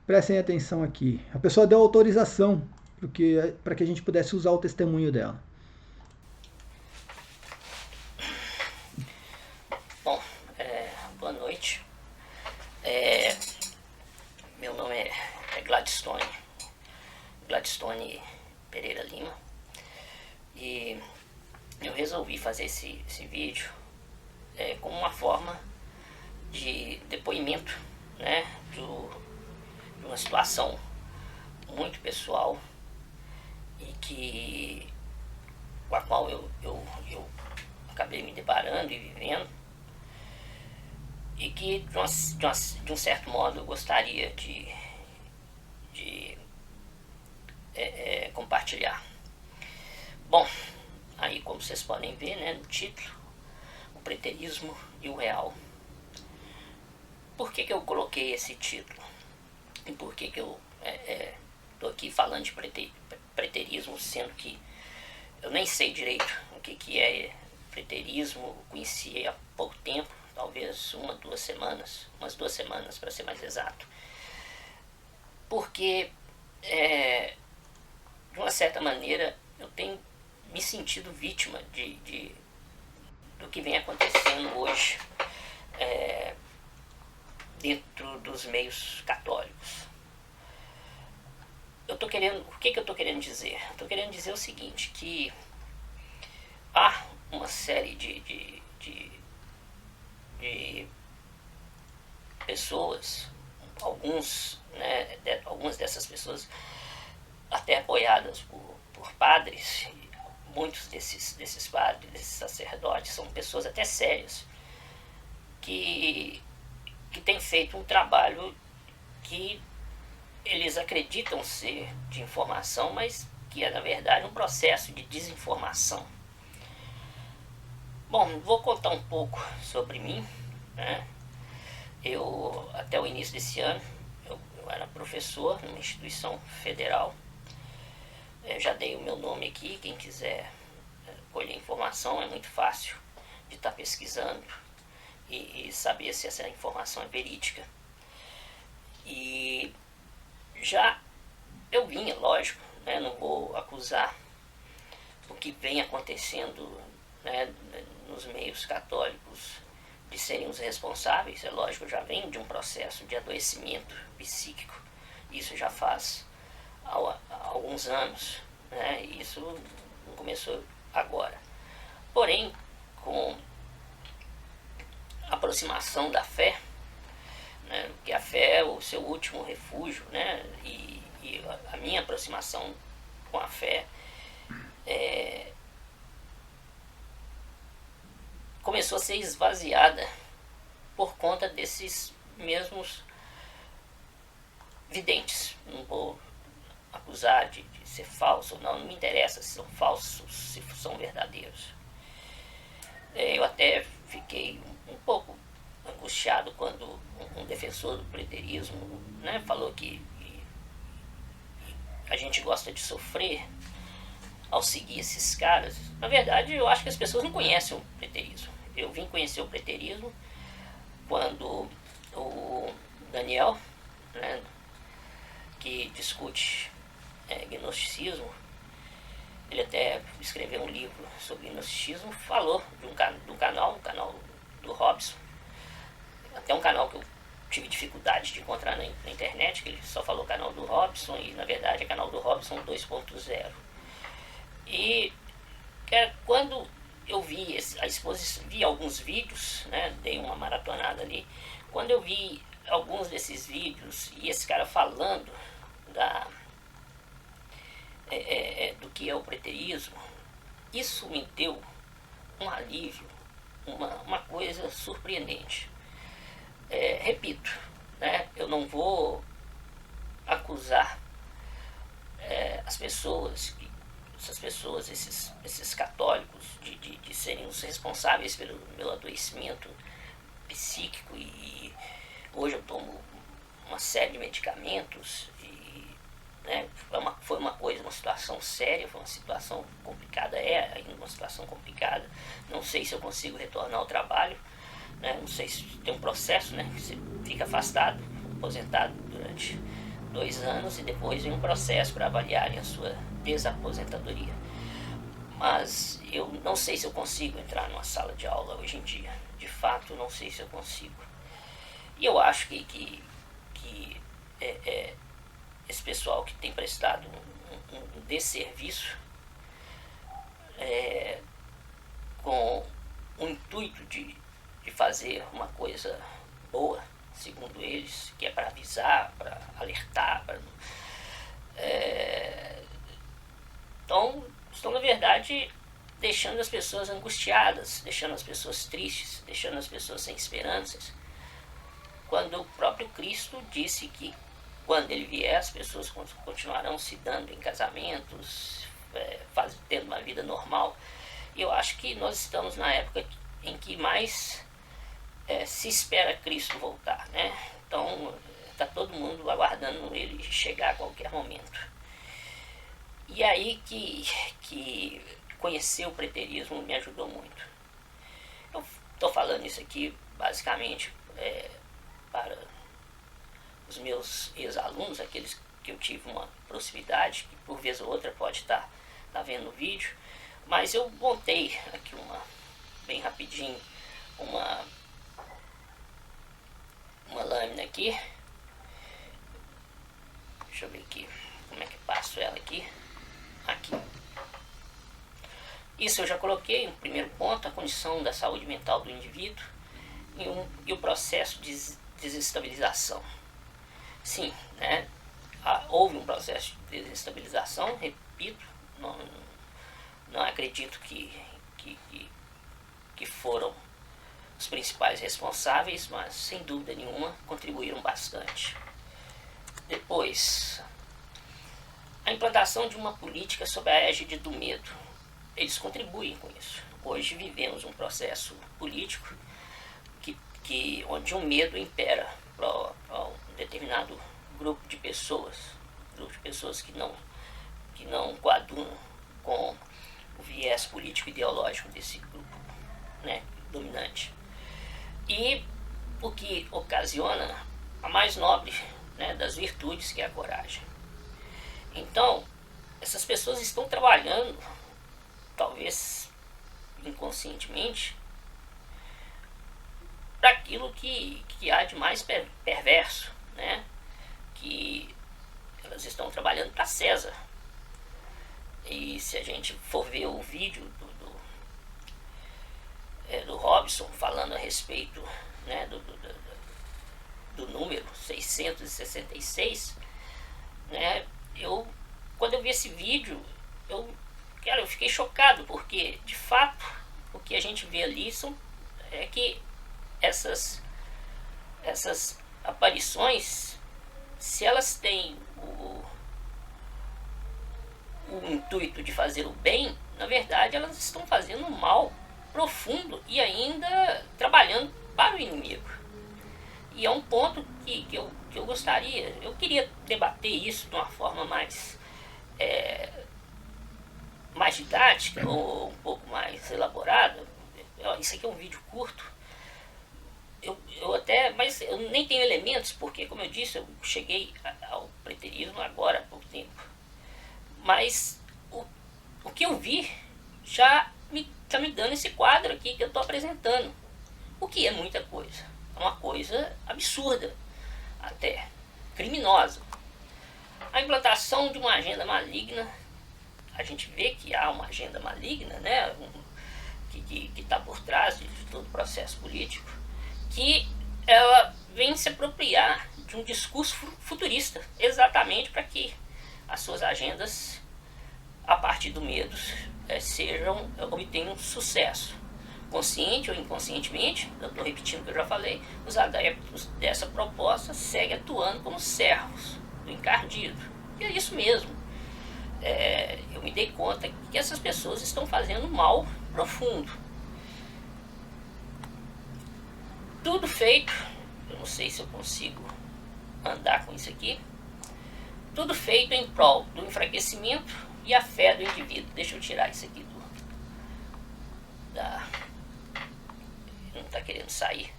Prestem atenção aqui. A pessoa deu autorização para que a gente pudesse usar o testemunho dela. Bom, boa noite. Meu nome é Gladstone Pereira Lima, e eu resolvi fazer esse vídeo como uma forma de depoimento, né, de uma situação muito pessoal e com a qual eu acabei me deparando e vivendo, e que de um certo modo eu gostaria de compartilhar. Bom, aí como vocês podem ver, né, no título, o preterismo e o real. Por que eu coloquei esse título? E por que eu estou aqui falando de preterismo, sendo que eu nem sei direito o que é preterismo, conheci há pouco tempo, talvez umas 2 semanas para ser mais exato. Porque, de uma certa maneira, eu tenho me sentido vítima do que vem acontecendo hoje dentro dos meios católicos. O que eu estou querendo dizer? Estou querendo dizer o seguinte, que há uma série de pessoas, algumas dessas pessoas até apoiadas por padres. Muitos desses padres, desses sacerdotes, são pessoas até sérias, que têm feito um trabalho que eles acreditam ser de informação, mas que é, na verdade, um processo de desinformação. Bom, vou contar um pouco sobre mim, né? Eu, até o início desse ano, eu era professor numa instituição federal. Eu já dei o meu nome aqui, quem quiser colher informação, é muito fácil de estar pesquisando e saber se essa informação é verídica. E já eu vinha, lógico, né, não vou acusar o que vem acontecendo, né, nos meios católicos de serem os responsáveis. É lógico, eu já venho de um processo de adoecimento psíquico, isso já faz alguns anos, né, isso não começou agora. Porém, com a aproximação da fé, né, que a fé é o seu último refúgio, né, e e a minha aproximação com a fé começou a ser esvaziada por conta desses mesmos videntes. Não vou acusar de ser falso, não me interessa se são falsos, se são verdadeiros. Eu até fiquei um pouco angustiado quando um defensor do preterismo, né, falou que a gente gosta de sofrer ao seguir esses caras. Na verdade, eu acho que as pessoas não conhecem o preterismo. Eu vim conhecer o preterismo quando o Daniel, né, que discute gnosticismo, ele até escreveu um livro sobre gnosticismo, falou do canal do Robson, até um canal que eu tive dificuldade de encontrar na internet, que ele só falou canal do Robson, e na verdade é canal do Robson 2.0. E quando eu vi a exposição, vi alguns vídeos, né, dei uma maratonada ali, quando eu vi alguns desses vídeos e esse cara falando do que é o preterismo, isso me deu um alívio, uma coisa surpreendente. Repito, né, eu não vou acusar as pessoas, esses católicos, de serem os responsáveis pelo adoecimento psíquico, e hoje eu tomo uma série de medicamentos, e né, foi uma situação séria, foi uma situação complicada, ainda uma situação complicada. Não sei se eu consigo retornar ao trabalho, né, não sei se tem um processo, né, que você fica afastado, aposentado durante 2 anos, e depois vem um processo para avaliarem a sua desaposentadoria. Mas eu não sei se eu consigo entrar numa sala de aula hoje em dia. De fato, não sei se eu consigo. E eu acho que esse pessoal que tem prestado um desserviço com o intuito de fazer uma coisa boa, segundo eles, que é para avisar, para alertar, então estão, na verdade, deixando as pessoas angustiadas, deixando as pessoas tristes, deixando as pessoas sem esperanças, quando o próprio Cristo disse que quando ele vier as pessoas continuarão se dando em casamentos, tendo uma vida normal. E eu acho que nós estamos na época em que mais se espera Cristo voltar, né? Então está todo mundo aguardando ele chegar a qualquer momento. E aí que conhecer o preterismo me ajudou muito. Eu estou falando isso aqui basicamente para os meus ex-alunos, aqueles que eu tive uma proximidade, que por vez ou outra pode estar vendo o vídeo, mas eu montei aqui bem rapidinho, uma lâmina aqui. Deixa eu ver aqui como é que passo ela aqui. Isso eu já coloquei, um primeiro ponto, a condição da saúde mental do indivíduo e o processo de desestabilização. Sim, né, houve um processo de desestabilização, repito, não acredito que foram os principais responsáveis, mas sem dúvida nenhuma contribuíram bastante. Depois, a implantação de uma política sob a égide do medo. Eles contribuem com isso. Hoje vivemos um processo político onde o medo impera para um determinado grupo de pessoas que não coadunam com o viés político ideológico desse grupo, né, dominante. E o que ocasiona a mais nobre, né, das virtudes, que é a coragem. Então, essas pessoas estão trabalhando, talvez inconscientemente, para aquilo que há de mais perverso, né? Que elas estão trabalhando para César. E se a gente for ver o vídeo do Robson falando a respeito, né, do número 666, né, quando eu vi esse vídeo, eu fiquei chocado, porque de fato o que a gente vê ali é que essas aparições, se elas têm o intuito de fazer o bem, na verdade elas estão fazendo um mal profundo e ainda trabalhando para o inimigo. E é um ponto que eu queria debater isso de uma forma mais didática ou um pouco mais elaborada. Isso aqui é um vídeo curto. Mas eu nem tenho elementos, porque, como eu disse, eu cheguei ao preterismo agora há pouco tempo. Mas o que eu vi já está me dando esse quadro aqui que eu estou apresentando. O que é muita coisa. É uma coisa absurda, até criminosa. A implantação de uma agenda maligna, a gente vê que há uma agenda maligna, né, que está por trás de todo o processo político, que ela vem se apropriar de um discurso futurista, exatamente para que as suas agendas, a partir do medo, obtenham sucesso. Consciente ou inconscientemente, eu estou repetindo o que eu já falei, os adeptos dessa proposta seguem atuando como servos do encardido. E é isso mesmo. Eu me dei conta que essas pessoas estão fazendo mal profundo. Tudo feito, eu não sei se eu consigo andar com isso aqui, tudo feito em prol do enfraquecimento e a fé do indivíduo. Deixa eu tirar isso aqui não está querendo sair.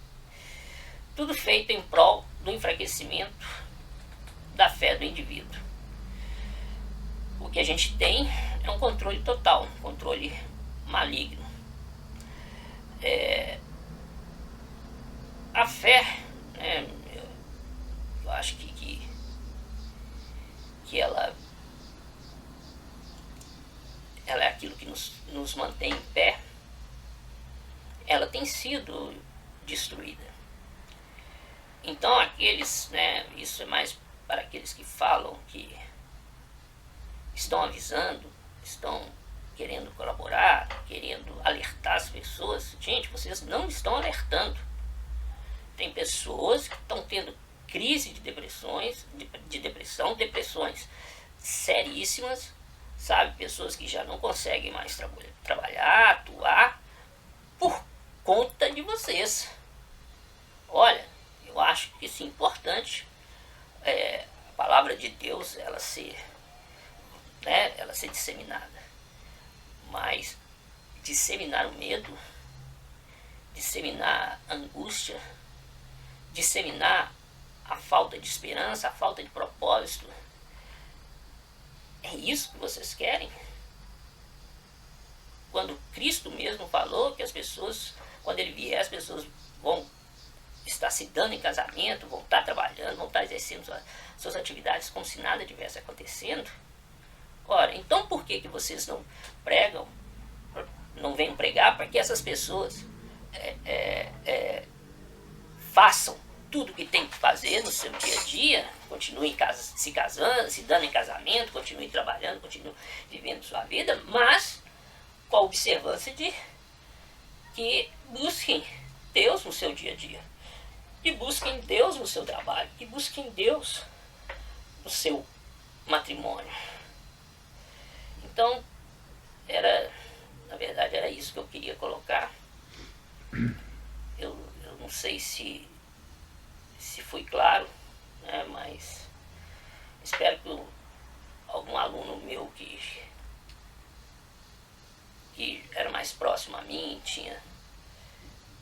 Tudo feito em prol do enfraquecimento da fé do indivíduo. O que a gente tem é um controle total, um controle maligno. A fé, né, eu acho que ela é aquilo que nos mantém em pé. Ela tem sido destruída. Então isso é mais para aqueles que falam, que estão avisando, estão querendo colaborar, querendo alertar as pessoas. Gente, vocês não estão alertando. Tem pessoas que estão tendo crise de depressões seríssimas, sabe? Pessoas que já não conseguem mais trabalhar, atuar, por conta de vocês. Olha, eu acho que isso é importante, a palavra de Deus ela ser disseminada, mas disseminar o medo, disseminar a angústia, disseminar a falta de esperança, a falta de propósito, é isso que vocês querem? Quando Cristo mesmo falou que as pessoas, quando ele vier, as pessoas vão estar se dando em casamento, vão estar trabalhando, vão estar exercendo suas atividades como se nada tivesse acontecendo. Ora, então por que vocês não pregam, não vêm pregar para que essas pessoas façam tudo que tem que fazer no seu dia a dia, continuem se casando, se dando em casamento, continuem trabalhando, continuem vivendo sua vida, mas com a observância de que busquem Deus no seu dia a dia, que busquem Deus no seu trabalho, que busquem Deus no seu matrimônio. Então, na verdade era isso que eu queria colocar. Eu não sei se foi claro, né, mas espero que algum aluno meu que era mais próximo a mim,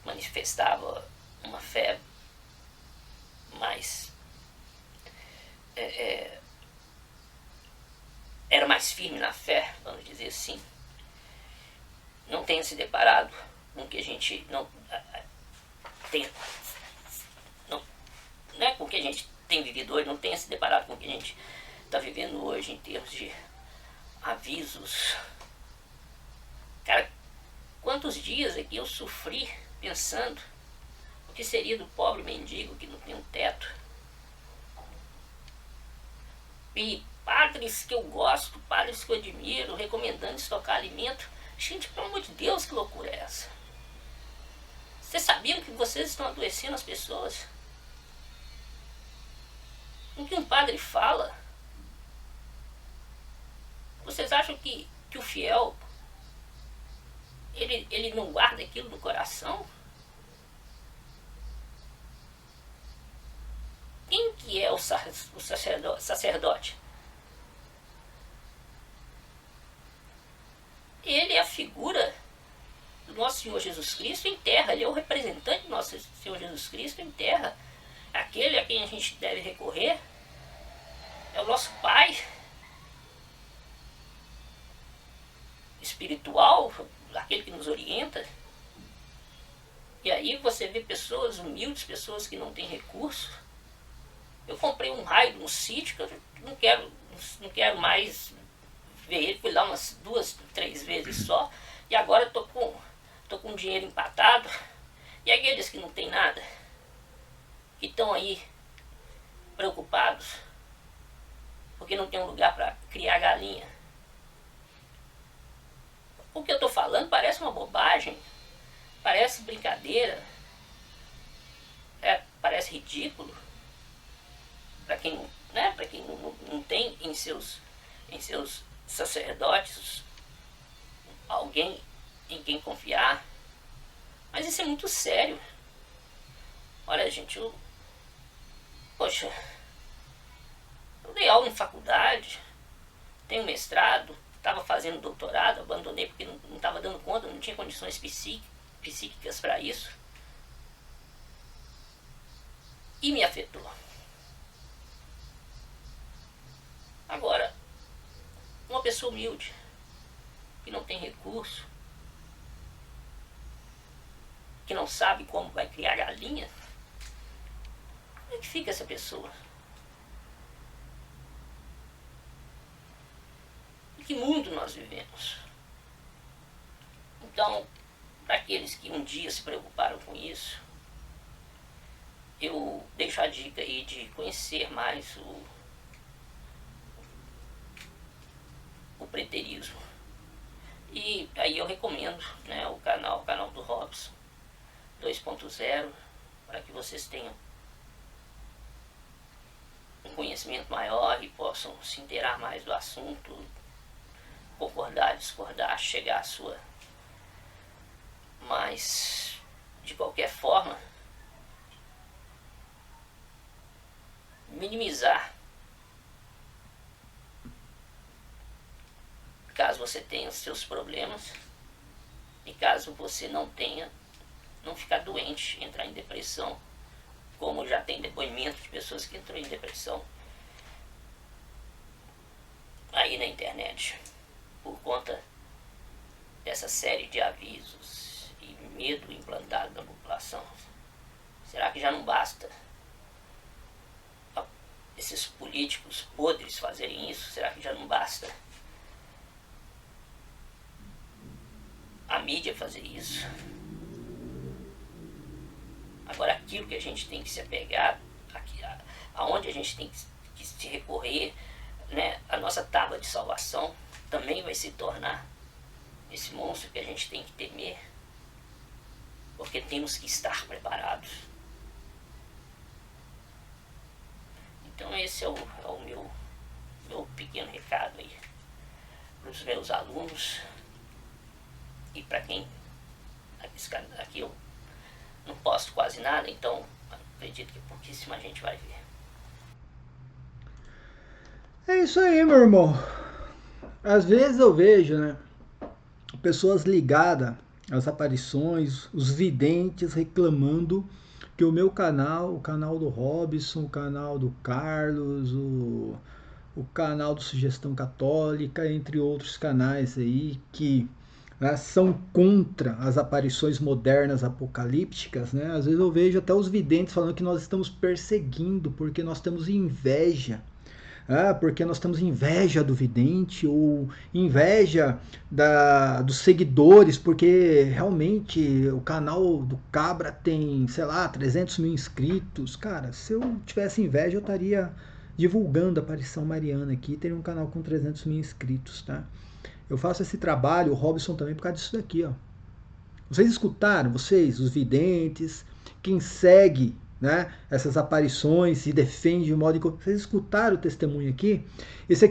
manifestava uma fé mais era mais firme na fé, vamos dizer assim, não tenha se deparado com que a gente com o que a gente tem vivido hoje, não tenha se deparado com o que a gente está vivendo hoje em termos de avisos. Cara, quantos dias aqui eu sofri pensando o que seria do pobre mendigo que não tem um teto. E padres que eu gosto, padres que eu admiro, recomendando estocar alimento. Gente, pelo amor de Deus, que loucura é essa? Vocês sabiam que vocês estão adoecendo as pessoas? O que um padre fala? Vocês acham que o fiel, ele não guarda aquilo no coração? Quem que é o sacerdote? Ele é a figura do nosso Senhor Jesus Cristo em terra. Ele é o representante do nosso Senhor Jesus Cristo em terra. Aquele a quem a gente deve recorrer é o nosso Pai espiritual, aquele que nos orienta. E aí você vê pessoas humildes, pessoas que não têm recurso. Eu comprei um raio num sítio que eu não quero mais ver ele. Fui lá umas 2, 3 vezes só. E agora tô com dinheiro empatado. E aqueles que não tem nada, que estão aí preocupados porque não tem um lugar para criar galinha. O que eu estou falando parece uma bobagem, parece brincadeira, parece ridículo para quem, né, para quem não tem em seus sacerdotes alguém em quem confiar. Mas isso é muito sério. Olha, gente, eu dei aula em faculdade, tenho mestrado, estava fazendo doutorado, abandonei porque não estava dando conta, não tinha condições psíquicas para isso. E me afetou. Agora, uma pessoa humilde, que não tem recurso, que não sabe como vai criar galinha, como é que fica essa pessoa? Em que mundo nós vivemos? Então, para aqueles que um dia se preocuparam com isso, eu deixo a dica aí de conhecer mais o preterismo. E aí eu recomendo, né, o canal do Robson 2.0, para que vocês tenham um conhecimento maior e possam se inteirar mais do assunto, concordar, discordar, chegar à sua. Mas, de qualquer forma, minimizar, caso você tenha os seus problemas, e caso você não tenha, não ficar doente, entrar em depressão, como já tem depoimento de pessoas que entrou em depressão aí na internet, por conta dessa série de avisos e medo implantado na população. Será que já não basta esses políticos podres fazerem isso? Será que já não basta a mídia fazer isso? Agora, aquilo que a gente tem que se apegar, aonde a gente tem que se recorrer, né, a nossa tábua de salvação também vai se tornar esse monstro que a gente tem que temer, porque temos que estar preparados. Então esse é o meu pequeno recado aí para os meus alunos e para quem aqui eu não posto quase nada, então acredito que pouquíssima gente vai ver. É isso aí, meu irmão. Às vezes eu vejo, né, pessoas ligadas às aparições, os videntes reclamando que o meu canal, o canal do Robson, o canal do Carlos, o canal do Sugestão Católica, entre outros canais aí que, né, são contra as aparições modernas apocalípticas, né? Às vezes eu vejo até os videntes falando que nós estamos perseguindo porque nós temos inveja. Porque nós temos inveja do vidente ou inveja dos seguidores, porque realmente o canal do Cabra tem, sei lá, 300 mil inscritos. Cara, se eu tivesse inveja, eu estaria divulgando a aparição mariana aqui. Tem um canal com 300 mil inscritos, tá? Eu faço esse trabalho, o Robson também, por causa disso daqui, ó. Vocês escutaram, vocês, os videntes, quem segue, né, essas aparições e defende de modo... Vocês escutaram o testemunho aqui? Esse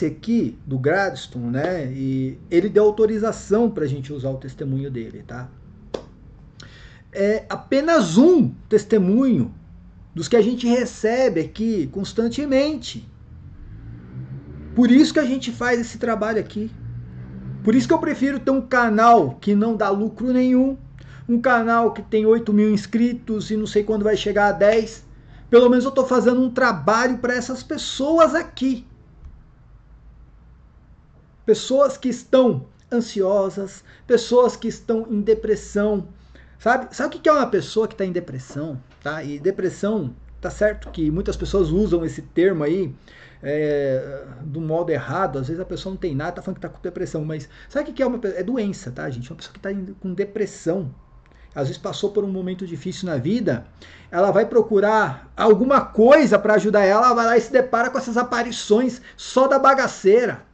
aqui do Gladstone, né, e ele deu autorização para a gente usar o testemunho dele, tá? É apenas um testemunho dos que a gente recebe aqui constantemente. Por isso que a gente faz esse trabalho aqui. Por isso que eu prefiro ter um canal que não dá lucro nenhum, um canal que tem 8 mil inscritos e não sei quando vai chegar a 10. Pelo menos eu estou fazendo um trabalho para essas pessoas aqui. Pessoas que estão ansiosas, pessoas que estão em depressão. Sabe o que é uma pessoa que está em depressão? Tá? E depressão, tá certo que muitas pessoas usam esse termo aí do modo errado. Às vezes a pessoa não tem nada, tá falando que tá com depressão, mas sabe o que é doença, tá, gente? Uma pessoa que tá com depressão, às vezes passou por um momento difícil na vida, ela vai procurar alguma coisa para ajudar ela vai lá e se depara com essas aparições só da bagaceira.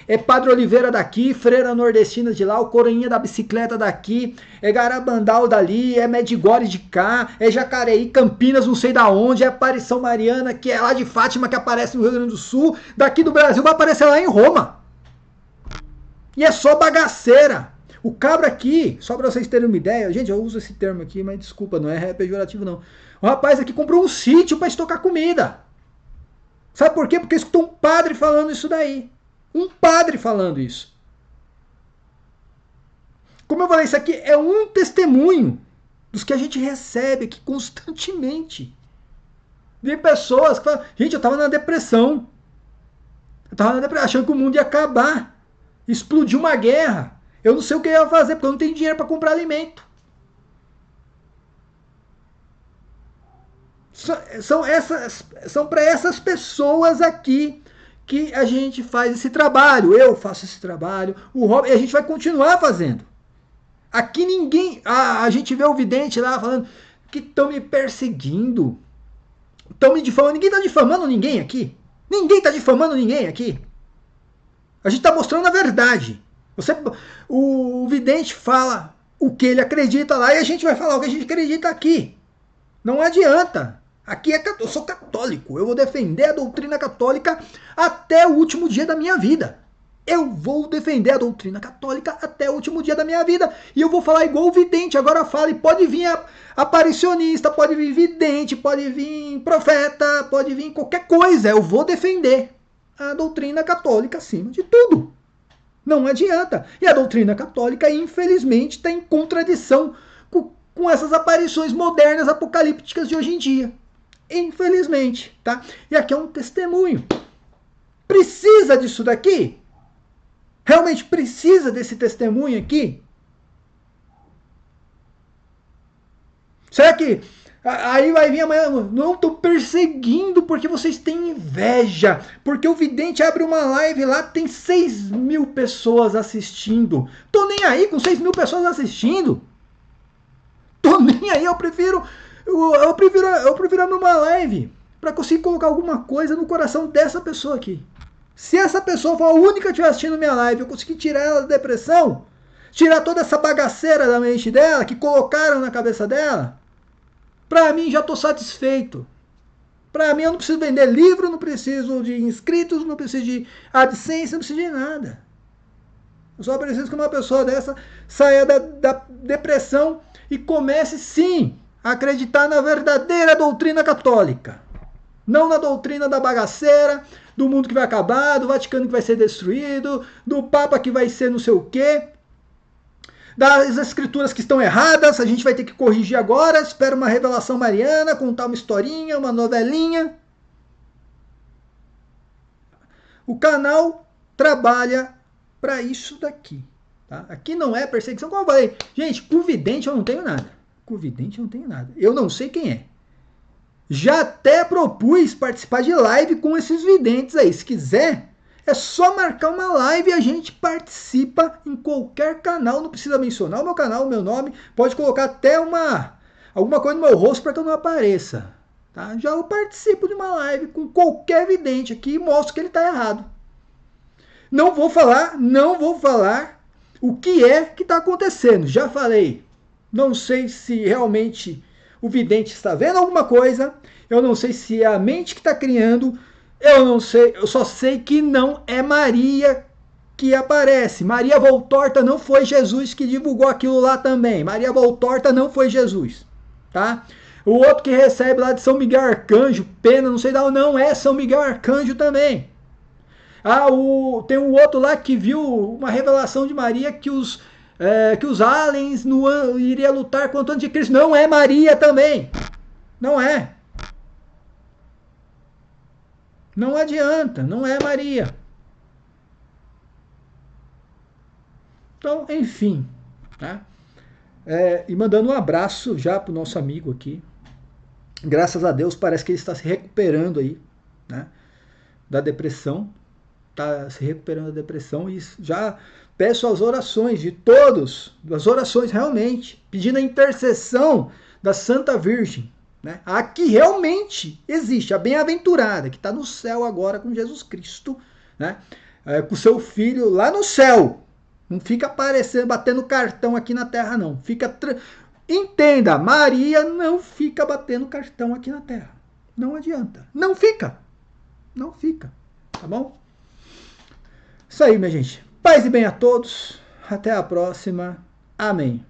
É Padre Oliveira daqui, Freira Nordestina de lá, o Coroinha da bicicleta daqui, é Garabandal dali, é Medigore de cá, é Jacareí, Campinas, não sei da onde, é Aparição Mariana, que é lá de Fátima, que aparece no Rio Grande do Sul, daqui do Brasil vai aparecer lá em Roma. E é só bagaceira. O cabra aqui, só para vocês terem uma ideia, gente, eu uso esse termo aqui, mas desculpa, não é pejorativo não. O rapaz aqui comprou um sítio para estocar comida. Sabe por quê? Porque escutou um padre falando isso daí. Um padre falando isso. Como eu falei, isso aqui é um testemunho dos que a gente recebe aqui constantemente. De pessoas que falam, gente, eu estava na depressão. Eu estava na depressão, achando que o mundo ia acabar. Explodiu uma guerra. Eu não sei o que eu ia fazer, porque eu não tenho dinheiro para comprar alimento. São para essas pessoas aqui que a gente faz esse trabalho. Eu faço esse trabalho, o Rob, e a gente vai continuar fazendo. Aqui ninguém... A gente vê o vidente lá falando que estão me perseguindo, estão me difamando. Ninguém está difamando ninguém aqui. Ninguém está difamando ninguém aqui. A gente está mostrando a verdade. O vidente fala o que ele acredita lá e a gente vai falar o que a gente acredita aqui. Não adianta. Aqui eu sou católico, eu vou defender a doutrina católica até o último dia da minha vida. Eu vou defender a doutrina católica até o último dia da minha vida. E eu vou falar igual o vidente agora fala. E pode vir aparicionista, pode vir vidente, pode vir profeta, pode vir qualquer coisa. Eu vou defender a doutrina católica acima de tudo. Não adianta. E a doutrina católica, infelizmente, está em contradição com essas aparições modernas, apocalípticas de hoje em dia. Infelizmente, tá? E aqui é um testemunho. Precisa disso daqui? Realmente precisa desse testemunho aqui? Será que aí vai vir amanhã? Não, estou perseguindo porque vocês têm inveja. Porque o vidente abre uma live lá, tem 6 mil pessoas assistindo. Tô nem aí com 6 mil pessoas assistindo. Tô nem aí, eu prefiro abrir uma live para conseguir colocar alguma coisa no coração dessa pessoa aqui. Se essa pessoa for a única que estiver assistindo minha live, eu conseguir tirar ela da depressão, tirar toda essa bagaceira da mente dela, que colocaram na cabeça dela, para mim já estou satisfeito. Para mim eu não preciso vender livro, não preciso de inscritos, não preciso de AdSense, não preciso de nada. Eu só preciso que uma pessoa dessa saia da depressão e comece sim a acreditar na verdadeira doutrina católica. Não na doutrina da bagaceira, do mundo que vai acabar, do Vaticano que vai ser destruído, do Papa que vai ser não sei o quê, das escrituras que estão erradas, a gente vai ter que corrigir agora, espera uma revelação mariana, contar uma historinha, uma novelinha. O canal trabalha para isso daqui. Tá? Aqui não é perseguição, como eu falei. Gente, com vidente eu não tenho nada. Com vidente eu não tenho nada. Eu não sei quem é. Já até propus participar de live com esses videntes aí. Se quiser, é só marcar uma live e a gente participa em qualquer canal. Não precisa mencionar o meu canal, o meu nome. Pode colocar até alguma coisa no meu rosto para que eu não apareça. Tá? Já eu participo de uma live com qualquer vidente aqui e mostro que ele está errado. Não vou falar o que é que está acontecendo. Já falei. Não sei se realmente o vidente está vendo alguma coisa. Eu não sei se é a mente que está criando. Eu não sei. Eu só sei que não é Maria que aparece. Maria Voltorta não foi Jesus que divulgou aquilo lá também. Maria Voltorta não foi Jesus. Tá? O outro que recebe lá de São Miguel Arcanjo, pena, não sei da onde, não é São Miguel Arcanjo também. Tem um outro lá que viu uma revelação de Maria que os aliens iriam lutar contra o anticristo. Não é Maria também. Não é. Não adianta, não é Maria. Então, enfim. Tá? E mandando um abraço já pro nosso amigo aqui. Graças a Deus, parece que ele está se recuperando aí, né, da depressão. Está se recuperando da depressão e já peço as orações de todos, as orações realmente, pedindo a intercessão da Santa Virgem, né, a que realmente existe, a bem-aventurada, que está no céu agora com Jesus Cristo, né, com seu filho lá no céu. Não fica aparecendo, batendo cartão aqui na terra, não. Entenda, Maria não fica batendo cartão aqui na terra. Não adianta. Não fica. Não fica. Tá bom? Isso aí, minha gente. Paz e bem a todos. Até a próxima. Amém.